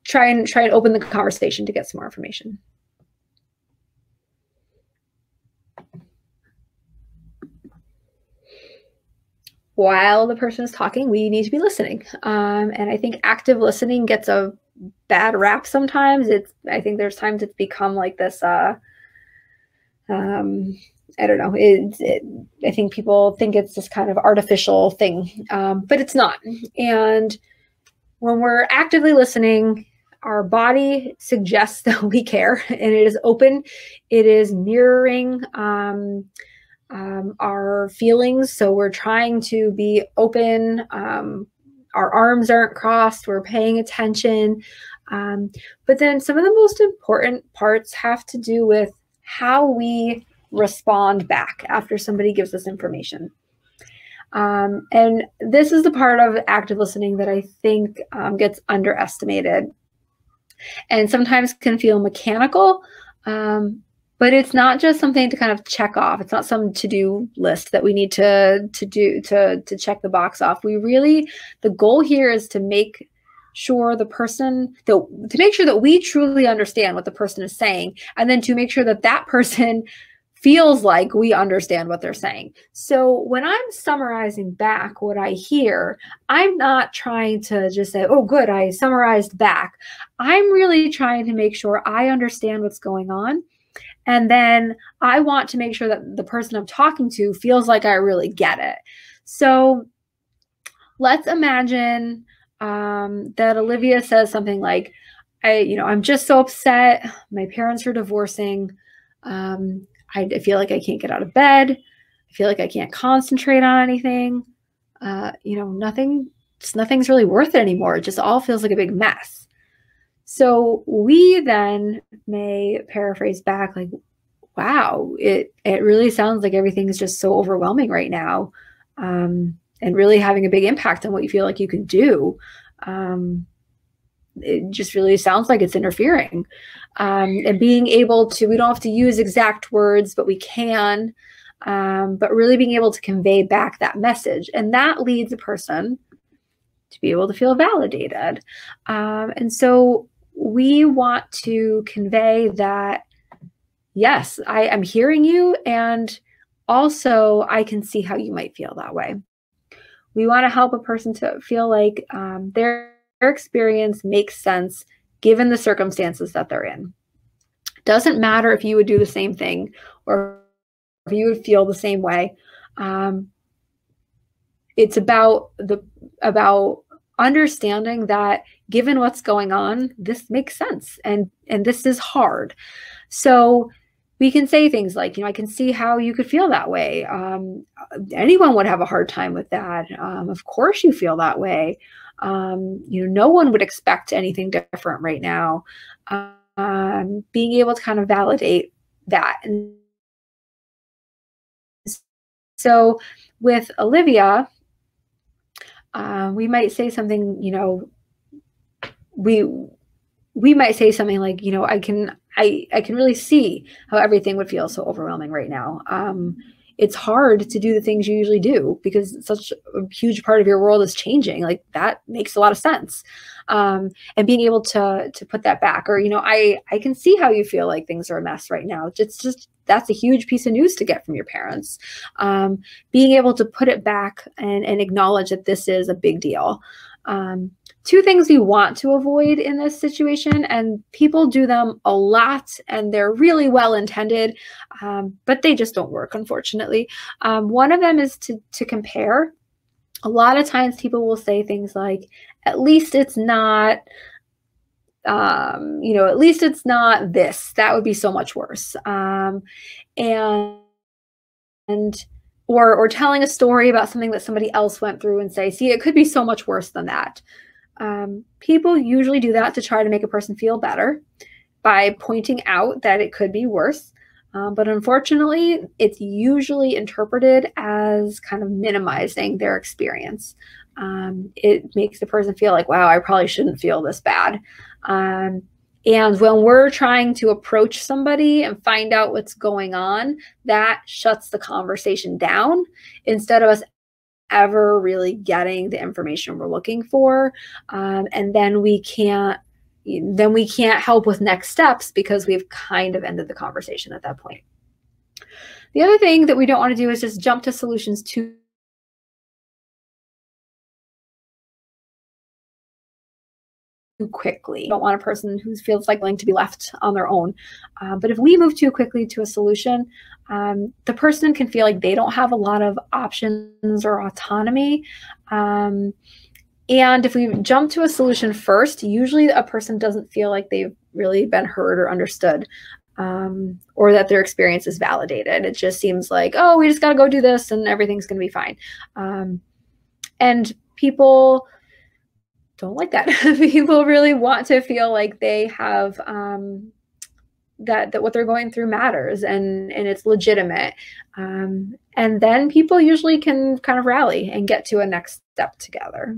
try and open the conversation to get some more information. While the person is talking, we need to be listening. And I think active listening gets a bad rap sometimes. I think there's times it's become like this, I don't know. I think people think it's this kind of artificial thing, but it's not. And when we're actively listening, our body suggests that we care, and it is open. It is mirroring our feelings. So we're trying to be open. Our arms aren't crossed. We're paying attention. But then some of the most important parts have to do with how we respond back after somebody gives us information. And this is the part of active listening that I think gets underestimated. and sometimes can feel mechanical. But it's not just something to kind of check off. It's not some to-do list that we need to check the box off. The goal here is to make sure that we truly understand what the person is saying, and then to make sure that that person feels like we understand what they're saying. So when I'm summarizing back what I hear, I'm not trying to just say, oh, good, I summarized back. I'm really trying to make sure I understand what's going on. And then I want to make sure that the person I'm talking to feels like I really get it. So let's imagine that Olivia says something like, I'm just so upset. My parents are divorcing. I feel like I can't get out of bed. I feel like I can't concentrate on anything. Nothing's really worth it anymore. It just all feels like a big mess. So we then may paraphrase back like, wow, it really sounds like everything is just so overwhelming right now, and really having a big impact on what you feel like you can do. It just really sounds like it's interfering. And being able to, we don't have to use exact words, but we can, but really being able to convey back that message. And that leads a person to be able to feel validated. And so we want to convey that, yes, I am hearing you, and also I can see how you might feel that way. We want to help a person to feel like their experience makes sense given the circumstances that they're in. Doesn't matter if you would do the same thing or if you would feel the same way. It's about understanding that given what's going on, this makes sense, and this is hard. So we can say things like, I can see how you could feel that way. Anyone would have a hard time with that. Of course you feel that way. No one would expect anything different right now. Being able to kind of validate that. And so with Olivia, we might say something, we might say something like, I can really see how everything would feel so overwhelming right now. It's hard to do the things you usually do because such a huge part of your world is changing. Like, that makes a lot of sense. And being able to put that back, or, I can see how you feel like things are a mess right now. It's just, that's a huge piece of news to get from your parents. Being able to put it back and acknowledge that this is a big deal. Two things we want to avoid in this situation, and people do them a lot and they're really well intended, but they just don't work, unfortunately. One of them is to compare. A lot of times people will say things like, at least it's not, at least it's not this. That would be so much worse. Or telling a story about something that somebody else went through and say, see, it could be so much worse than that. People usually do that to try to make a person feel better by pointing out that it could be worse. But unfortunately, it's usually interpreted as kind of minimizing their experience. It makes the person feel like, wow, I probably shouldn't feel this bad. And when we're trying to approach somebody and find out what's going on, that shuts the conversation down instead of us ever really getting the information we're looking for. And then we can't help with next steps because we've kind of ended the conversation at that point. The other thing that we don't want to do is just jump to solutions too quickly. You don't want a person who feels like willing to be left on their own. But if we move too quickly to a solution, the person can feel like they don't have a lot of options or autonomy. And if we jump to a solution first, usually a person doesn't feel like they've really been heard or understood, or that their experience is validated. It just seems like, oh, we just got to go do this and everything's going to be fine. And people don't like that. People really want to feel like they have that what they're going through matters and it's legitimate. And then people usually can kind of rally and get to a next step together.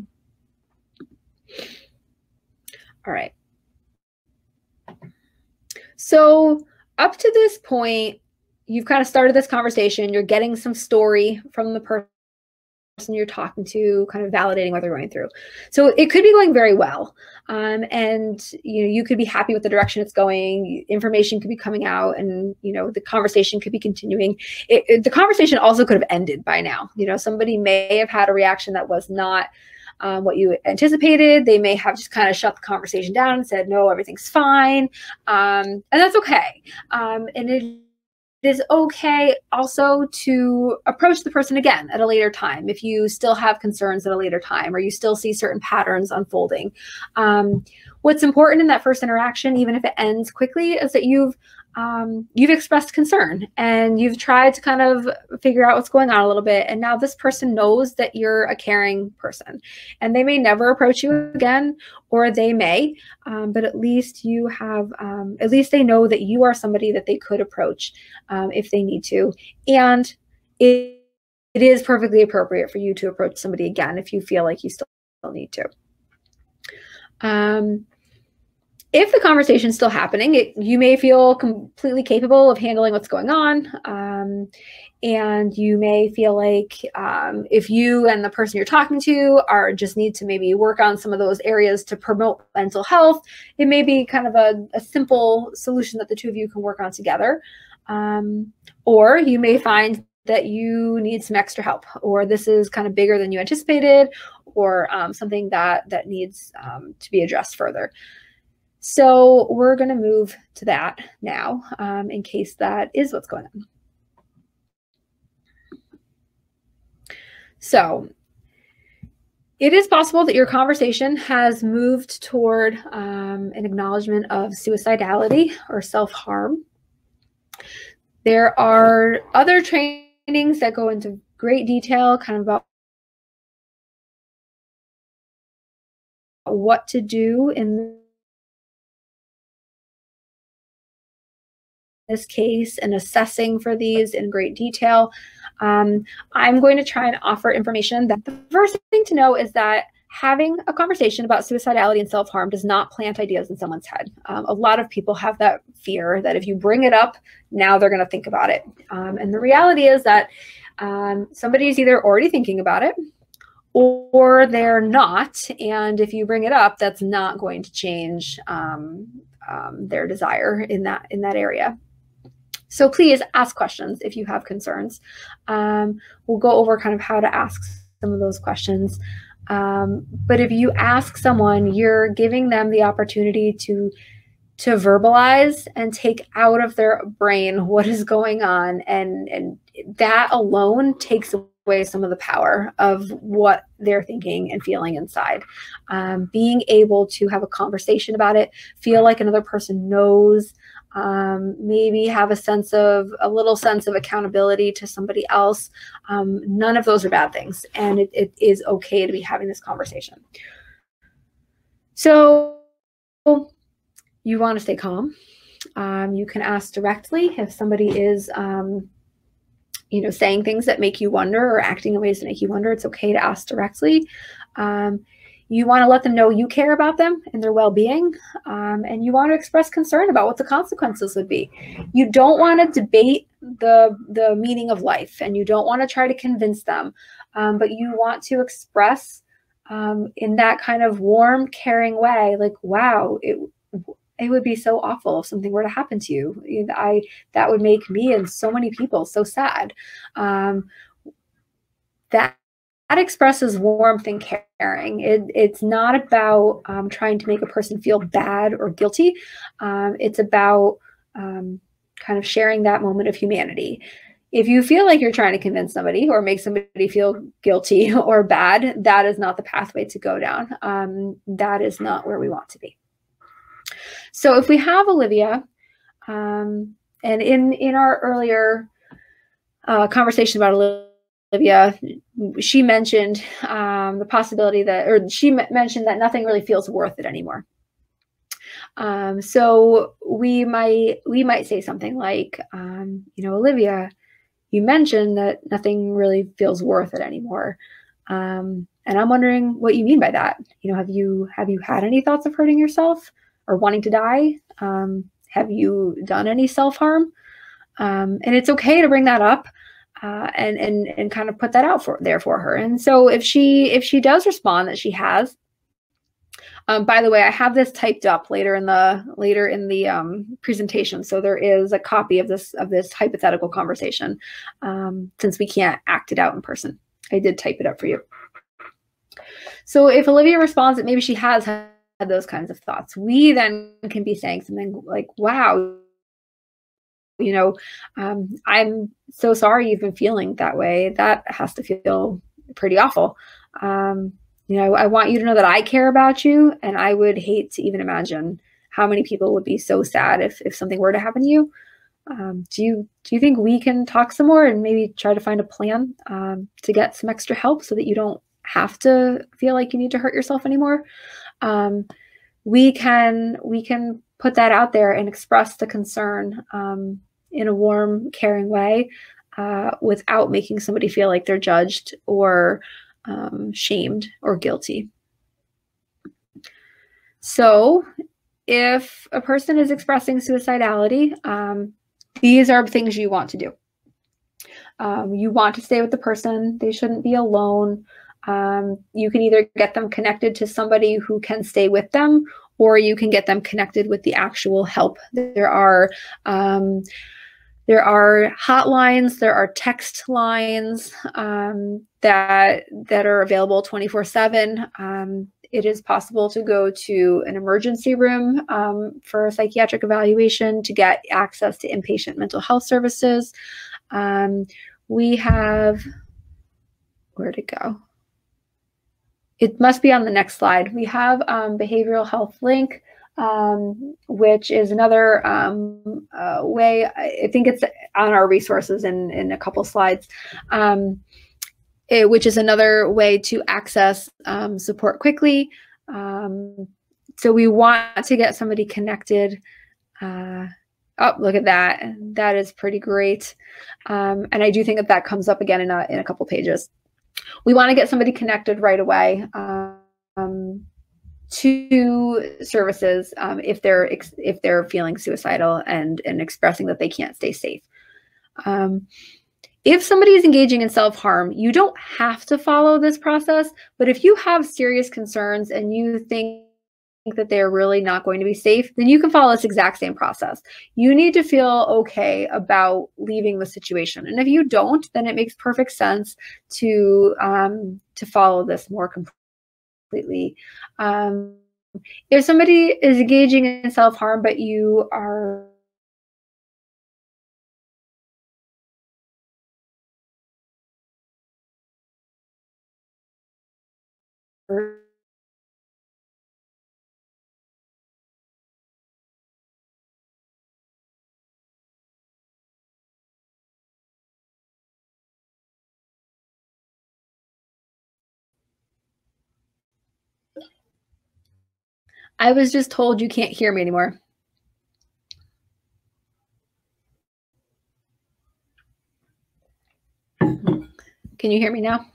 All right. So up to this point, you've kind of started this conversation. You're getting some story from the person you're talking to, kind of validating what they're going through. So it could be going very well. And you could be happy with the direction it's going. Information could be coming out, and the conversation could be continuing. The conversation also could have ended by now. Somebody may have had a reaction that was not what you anticipated. They may have just kind of shut the conversation down and said, no, everything's fine. And that's okay. And it is okay also to approach the person again at a later time if you still have concerns at a later time, or you still see certain patterns unfolding. What's important in that first interaction, even if it ends quickly, is that you've expressed concern and you've tried to kind of figure out what's going on a little bit. And now this person knows that you're a caring person, and they may never approach you again, or they may, but at least you have, at least they know that you are somebody that they could approach if they need to. And it is perfectly appropriate for you to approach somebody again if you feel like you still need to. If the conversation is still happening, you may feel completely capable of handling what's going on. And you may feel like if you and the person you're talking to just need to maybe work on some of those areas to promote mental health, it may be kind of a simple solution that the two of you can work on together. Or you may find that you need some extra help, or this is kind of bigger than you anticipated, or something that needs to be addressed further. So we're going to move to that now, in case that is what's going on. So it is possible that your conversation has moved toward an acknowledgement of suicidality or self-harm. There are other trainings that go into great detail kind of about what to do in this case and assessing for these in great detail. I'm going to try and offer information. That the first thing to know is that having a conversation about suicidality and self-harm does not plant ideas in someone's head. A lot of people have that fear that if you bring it up, now they're going to think about it. And the reality is that somebody is either already thinking about it or they're not. And if you bring it up, that's not going to change their desire in that area. So please ask questions if you have concerns. We'll go over kind of how to ask some of those questions. But if you ask someone, you're giving them the opportunity to verbalize and take out of their brain what is going on. And that alone takes away some of the power of what they're thinking and feeling inside. Being able to have a conversation about it, feel like another person knows, maybe have a little sense of accountability to somebody else. None of those are bad things. And it is okay to be having this conversation. So you want to stay calm. You can ask directly if somebody is, saying things that make you wonder or acting in ways that make you wonder. It's okay to ask directly. You want to let them know you care about them and their well-being, and you want to express concern about what the consequences would be. You don't want to debate the meaning of life, and you don't want to try to convince them, but you want to express in that kind of warm, caring way, like, wow, it would be so awful if something were to happen to you. That would make me and so many people so sad. That expresses warmth and caring. It's not about trying to make a person feel bad or guilty. It's about kind of sharing that moment of humanity. If you feel like you're trying to convince somebody or make somebody feel guilty or bad, that is not the pathway to go down. That is not where we want to be. So if we have Olivia, and in our earlier conversation about Olivia, she mentioned the possibility she mentioned that nothing really feels worth it anymore. So we might say something like, Olivia, you mentioned that nothing really feels worth it anymore. And I'm wondering what you mean by that. Have you had any thoughts of hurting yourself or wanting to die? have you done any self-harm? And it's okay to bring that up and kind of put that out there for her. And so if she does respond that she has, by the way, I have this typed up later in the presentation. So there is a copy of this hypothetical conversation, since we can't act it out in person. I did type it up for you. So if Olivia responds that maybe she has had those kinds of thoughts, we then can be saying something like, wow, you know, I'm so sorry you've been feeling that way. That has to feel pretty awful. You know, I want you to know that I care about you, and I would hate to even imagine how many people would be so sad if something were to happen to you. Do you think we can talk some more and maybe try to find a plan to get some extra help so that you don't have to feel like you need to hurt yourself anymore? We can put that out there and express the concern in a warm, caring way without making somebody feel like they're judged or shamed or guilty. So if a person is expressing suicidality, these are things you want to do. You want to stay with the person. They shouldn't be alone. You can either get them connected to somebody who can stay with them, or you can get them connected with the actual help. There are hotlines, there are text lines that are available 24/7. It is possible to go to an emergency room for a psychiatric evaluation to get access to inpatient mental health services. We have, where'd it go? It must be on the next slide. We have behavioral health link, which is another way. I think it's on our resources in a couple slides, which is another way to access support quickly. So we want to get somebody connected. Oh, look at that. That is pretty great. And I do think that comes up again in a couple pages. We want to get somebody connected right away to services if they're feeling suicidal and expressing that they can't stay safe. If somebody is engaging in self-harm, you don't have to follow this process, but if you have serious concerns and you think that they're really not going to be safe, then you can follow this exact same process. You need to feel okay about leaving the situation. And if you don't, then it makes perfect sense to follow this more completely. If somebody is engaging in self-harm, but you are I was just told you can't hear me anymore. Can you hear me now?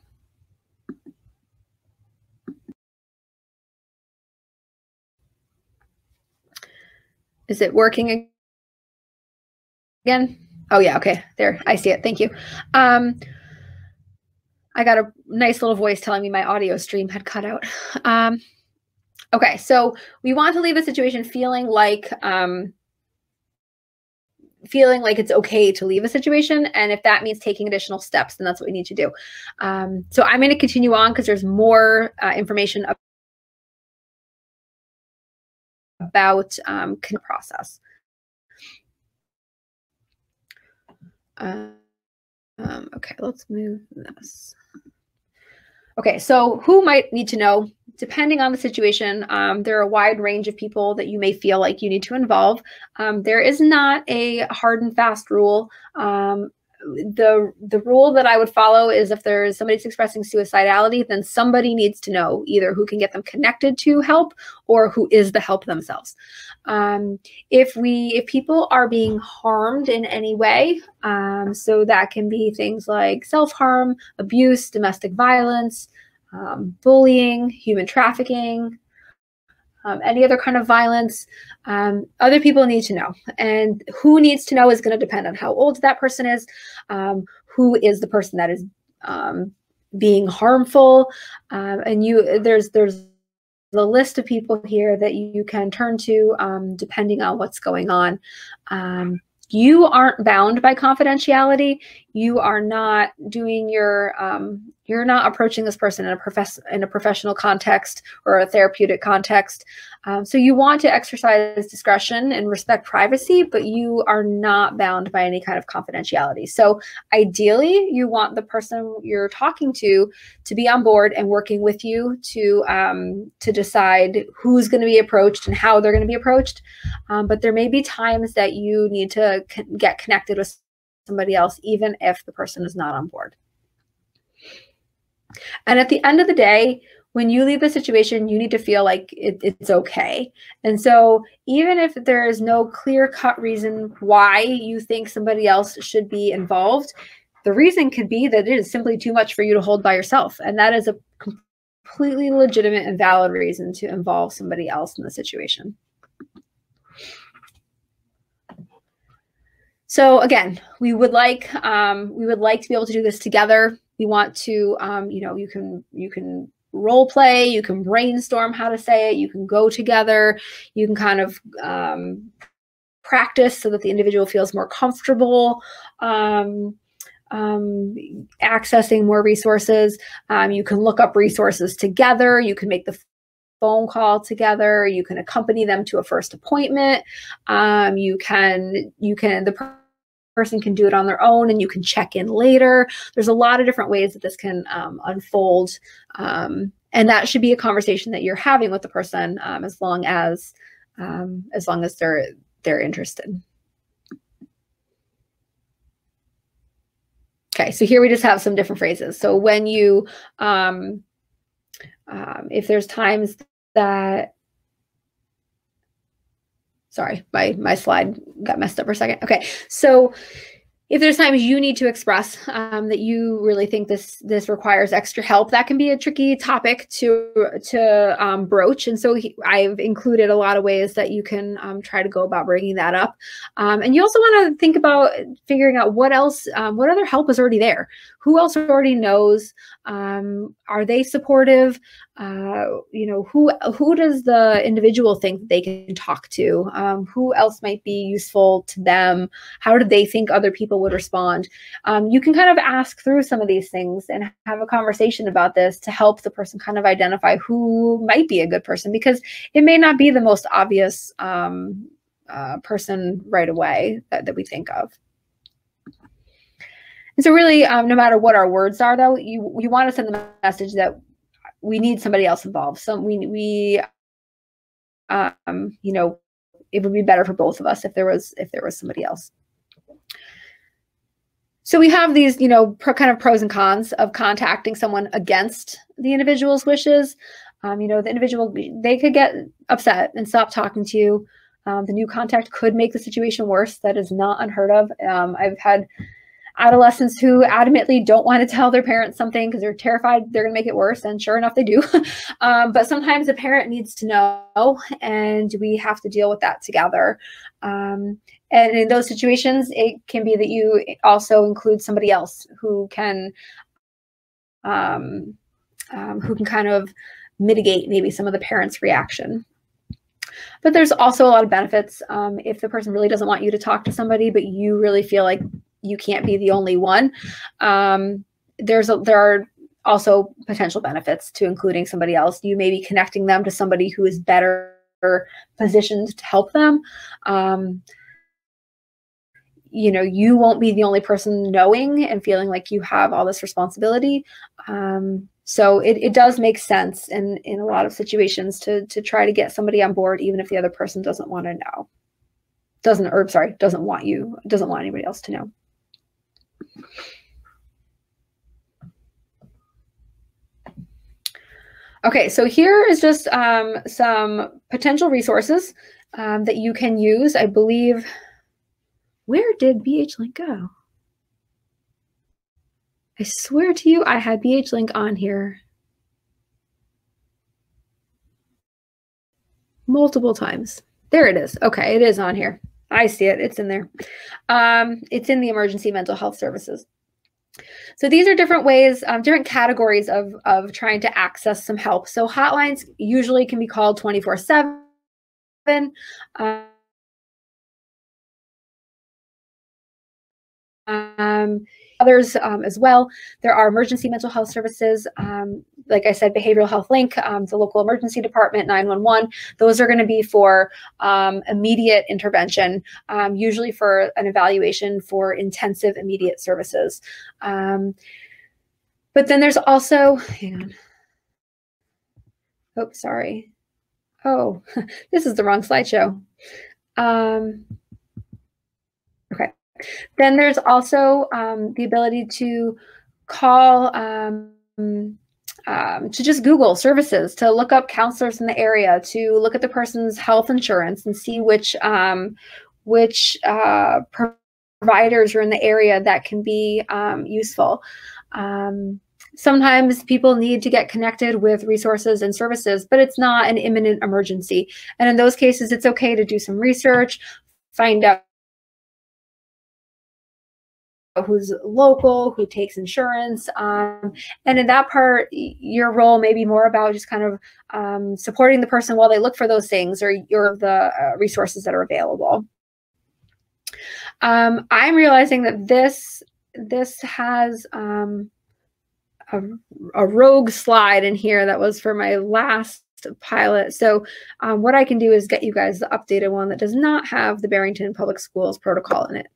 Is it working again? Oh yeah, okay, there, I see it, thank you. I got a nice little voice telling me my audio stream had cut out. Okay, so we want to leave a situation feeling like it's okay to leave a situation. And if that means taking additional steps, then that's what we need to do. So I'm going to continue on because there's more information about process. Okay, let's move this. Okay, so who might need to know? Depending on the situation, there are a wide range of people that you may feel like you need to involve. There is not a hard and fast rule. The rule that I would follow is if there's somebody's expressing suicidality, then somebody needs to know either who can get them connected to help or who is the help themselves. If people are being harmed in any way, so that can be things like self-harm, abuse, domestic violence, bullying, human trafficking, any other kind of violence, other people need to know. And who needs to know is going to depend on how old that person is, who is the person that is being harmful, and there's the list of people here that you can turn to depending on what's going on. You aren't bound by confidentiality. You are not doing you're not approaching this person in a professional context or a therapeutic context. So you want to exercise discretion and respect privacy, but you are not bound by any kind of confidentiality. So ideally, you want the person you're talking to be on board and working with you to decide who's going to be approached and how they're going to be approached. But there may be times that you need to get connected with somebody else, even if the person is not on board. And at the end of the day, when you leave the situation, you need to feel like it's okay. And so even if there is no clear-cut reason why you think somebody else should be involved, the reason could be that it is simply too much for you to hold by yourself. And that is a completely legitimate and valid reason to involve somebody else in the situation. So again, we would like to be able to do this together. We want to, you can role play, you can brainstorm how to say it, you can go together, you can kind of practice so that the individual feels more comfortable accessing more resources. You can look up resources together. You can make the phone call together. You can accompany them to a first appointment. The person can do it on their own, and you can check in later. There's a lot of different ways that this can unfold, and that should be a conversation that you're having with the person as long as they're interested. Okay, so here we just have some different phrases. So when you, if there's times that, sorry, my slide got messed up for a second. Okay, so if there's times you need to express that you really think this requires extra help, that can be a tricky topic to broach. And so I've included a lot of ways that you can try to go about bringing that up. And you also want to think about figuring out what else, what other help is already there. Who else already knows? Are they supportive? Who does the individual think that they can talk to? Who else might be useful to them? How do they think other people would respond? You can kind of ask through some of these things and have a conversation about this to help the person kind of identify who might be a good person, because it may not be the most obvious person right away that we think of. And so really, no matter what our words are, though, you want to send the message that we need somebody else involved. So it would be better for both of us if there was somebody else. So we have these, kind of pros and cons of contacting someone against the individual's wishes. The individual, they could get upset and stop talking to you. The new contact could make the situation worse. That is not unheard of. I've had adolescents who adamantly don't want to tell their parents something because they're terrified they're going to make it worse, and sure enough they do. But sometimes the parent needs to know, and we have to deal with that together. And in those situations, it can be that you also include somebody else who can kind of mitigate maybe some of the parent's reaction. But there's also a lot of benefits if the person really doesn't want you to talk to somebody, but you really feel like you can't be the only one. There are also potential benefits to including somebody else. You may be connecting them to somebody who is better positioned to help them. You won't be the only person knowing and feeling like you have all this responsibility. So it does make sense in a lot of situations to try to get somebody on board, even if the other person doesn't want to know. Doesn't want anybody else to know. Okay, so here is just some potential resources that you can use. I believe, where did BH Link go? I swear to you, I had BH Link on here. multiple times. There it is. Okay, it is on here. I see it. It's in there. It's in the emergency mental health services. So these are different ways, different categories of trying to access some help. So hotlines usually can be called 24/7. Others as well. There are emergency mental health services. Like I said, behavioral health link, the local emergency department, 911. Those are going to be for immediate intervention, usually for an evaluation for intensive immediate services. But then there's also, hang on. Oh, sorry. Oh, this is the wrong slideshow. Okay. Then there's also the ability to call, to just Google services, to look up counselors in the area, to look at the person's health insurance and see which providers are in the area that can be useful. Sometimes people need to get connected with resources and services, but it's not an imminent emergency. And in those cases, it's okay to do some research, find out who's local, who takes insurance. And in that part, your role may be more about just kind of supporting the person while they look for those things or the resources that are available. I'm realizing that this has a rogue slide in here that was for my last pilot. So what I can do is get you guys the updated one that does not have the Barrington Public Schools protocol in it.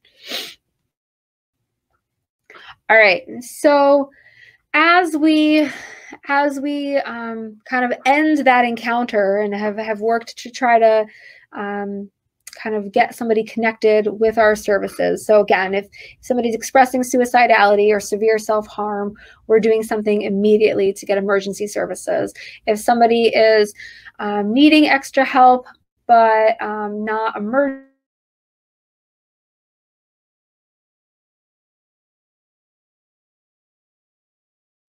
All right, so as we kind of end that encounter and have worked to try to kind of get somebody connected with our services. So again, if somebody's expressing suicidality or severe self-harm, we're doing something immediately to get emergency services. If somebody is needing extra help, but not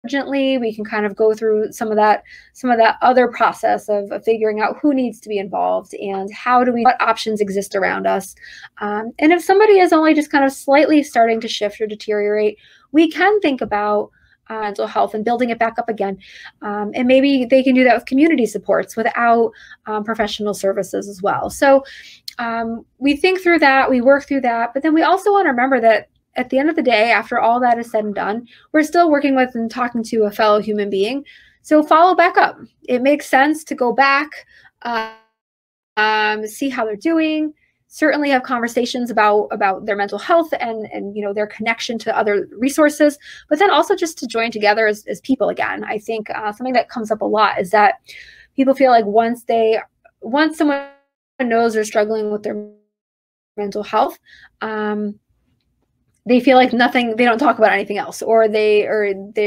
urgently, we can kind of go through some of that other process of figuring out who needs to be involved and what options exist around us. And if somebody is only just kind of slightly starting to shift or deteriorate, we can think about mental health and building it back up again. And maybe they can do that with community supports without professional services as well. So we think through that, we work through that, but then we also want to remember that at the end of the day, after all that is said and done, we're still working with and talking to a fellow human being. So follow back up. It makes sense to go back, see how they're doing, certainly have conversations about their mental health and their connection to other resources, but then also just to join together as people again. I think something that comes up a lot is that people feel like once someone knows they're struggling with their mental health, they feel like they don't talk about anything else, or they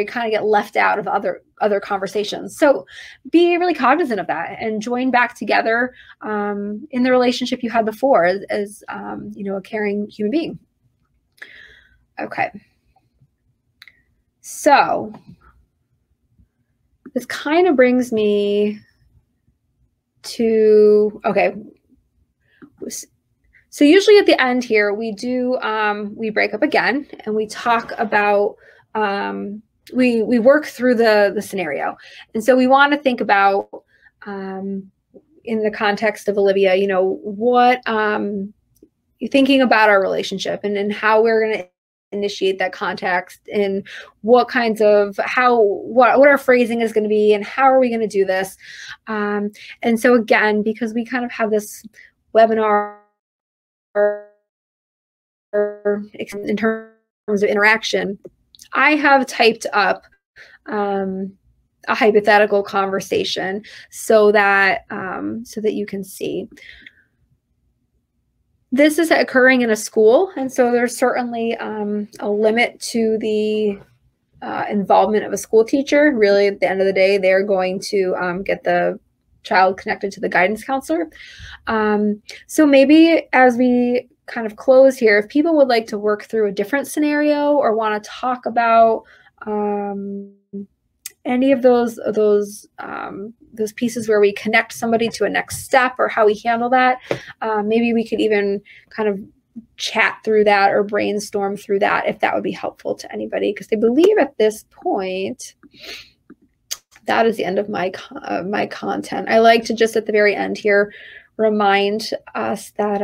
kind of get left out of other conversations. So be really cognizant of that and join back together in the relationship you had before as a caring human being. Okay. So this kind of brings me to, okay. So usually at the end here, we break up again and we talk about, we work through the scenario. And so we want to think about, in the context of Olivia, what you're thinking about our relationship and how we're going to initiate that contact and what our phrasing is going to be and how are we going to do this. And so again, because we kind of have this webinar in terms of interaction, I have typed up a hypothetical conversation so that you can see. This is occurring in a school, and so there's certainly a limit to the involvement of a school teacher. Really, at the end of the day, they're going to get the child connected to the guidance counselor. So maybe as we kind of close here, if people would like to work through a different scenario or want to talk about any of those pieces where we connect somebody to a next step or how we handle that. Maybe we could even kind of chat through that or brainstorm through that if that would be helpful to anybody, because I believe at this point that is the end of my content. I like to just at the very end here remind us that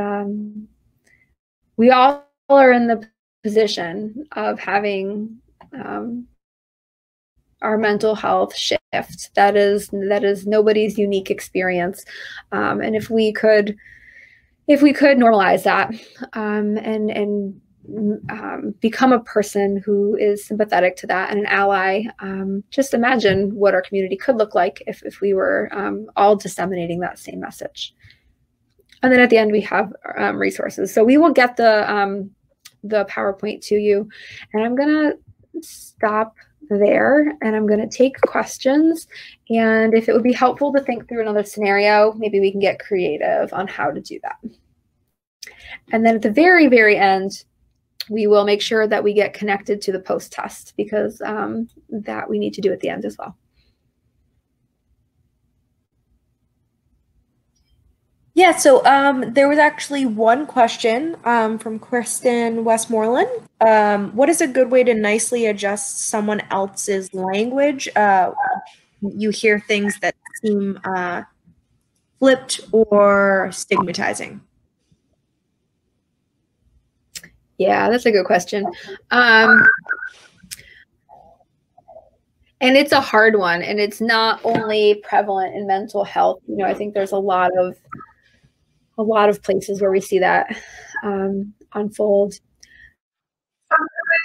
we all are in the position of having our mental health shift. That is nobody's unique experience, and if we could normalize that and become a person who is sympathetic to that and an ally, just imagine what our community could look like if we were all disseminating that same message. And then at the end we have resources. So we will get the PowerPoint to you, and I'm gonna stop there and I'm going to take questions, and if it would be helpful to think through another scenario, maybe we can get creative on how to do that. And then at the very, very end, we will make sure that we get connected to the post test, because that we need to do at the end as well. Yeah, so there was actually one question from Kristen Westmoreland. What is a good way to nicely adjust someone else's language? You hear things that seem flipped or stigmatizing. Yeah, that's a good question. And it's a hard one, and it's not only prevalent in mental health. You know, I think there's a lot of places where we see that unfold.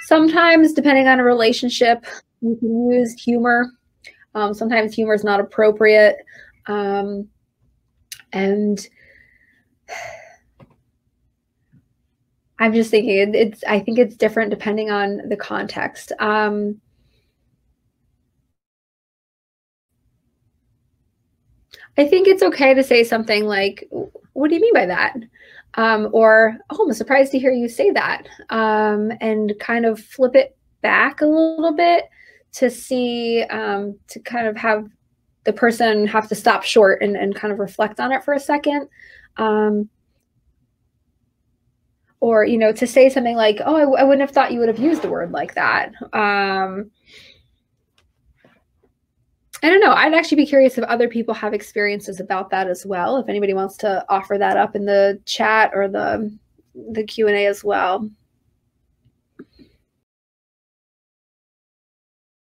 Sometimes, depending on a relationship, you can use humor. Sometimes humor is not appropriate. And I'm just thinking I think it's different depending on the context. I think it's okay to say something like, what do you mean by that? Or, oh, I'm surprised to hear you say that. And kind of flip it back a little bit to see, to kind of have the person have to stop short and kind of reflect on it for a second. Or, you know, to say something like, oh, I wouldn't have thought you would have used a word like that. I don't know. I'd actually be curious if other people have experiences about that as well. If anybody wants to offer that up in the chat or the Q&A as well.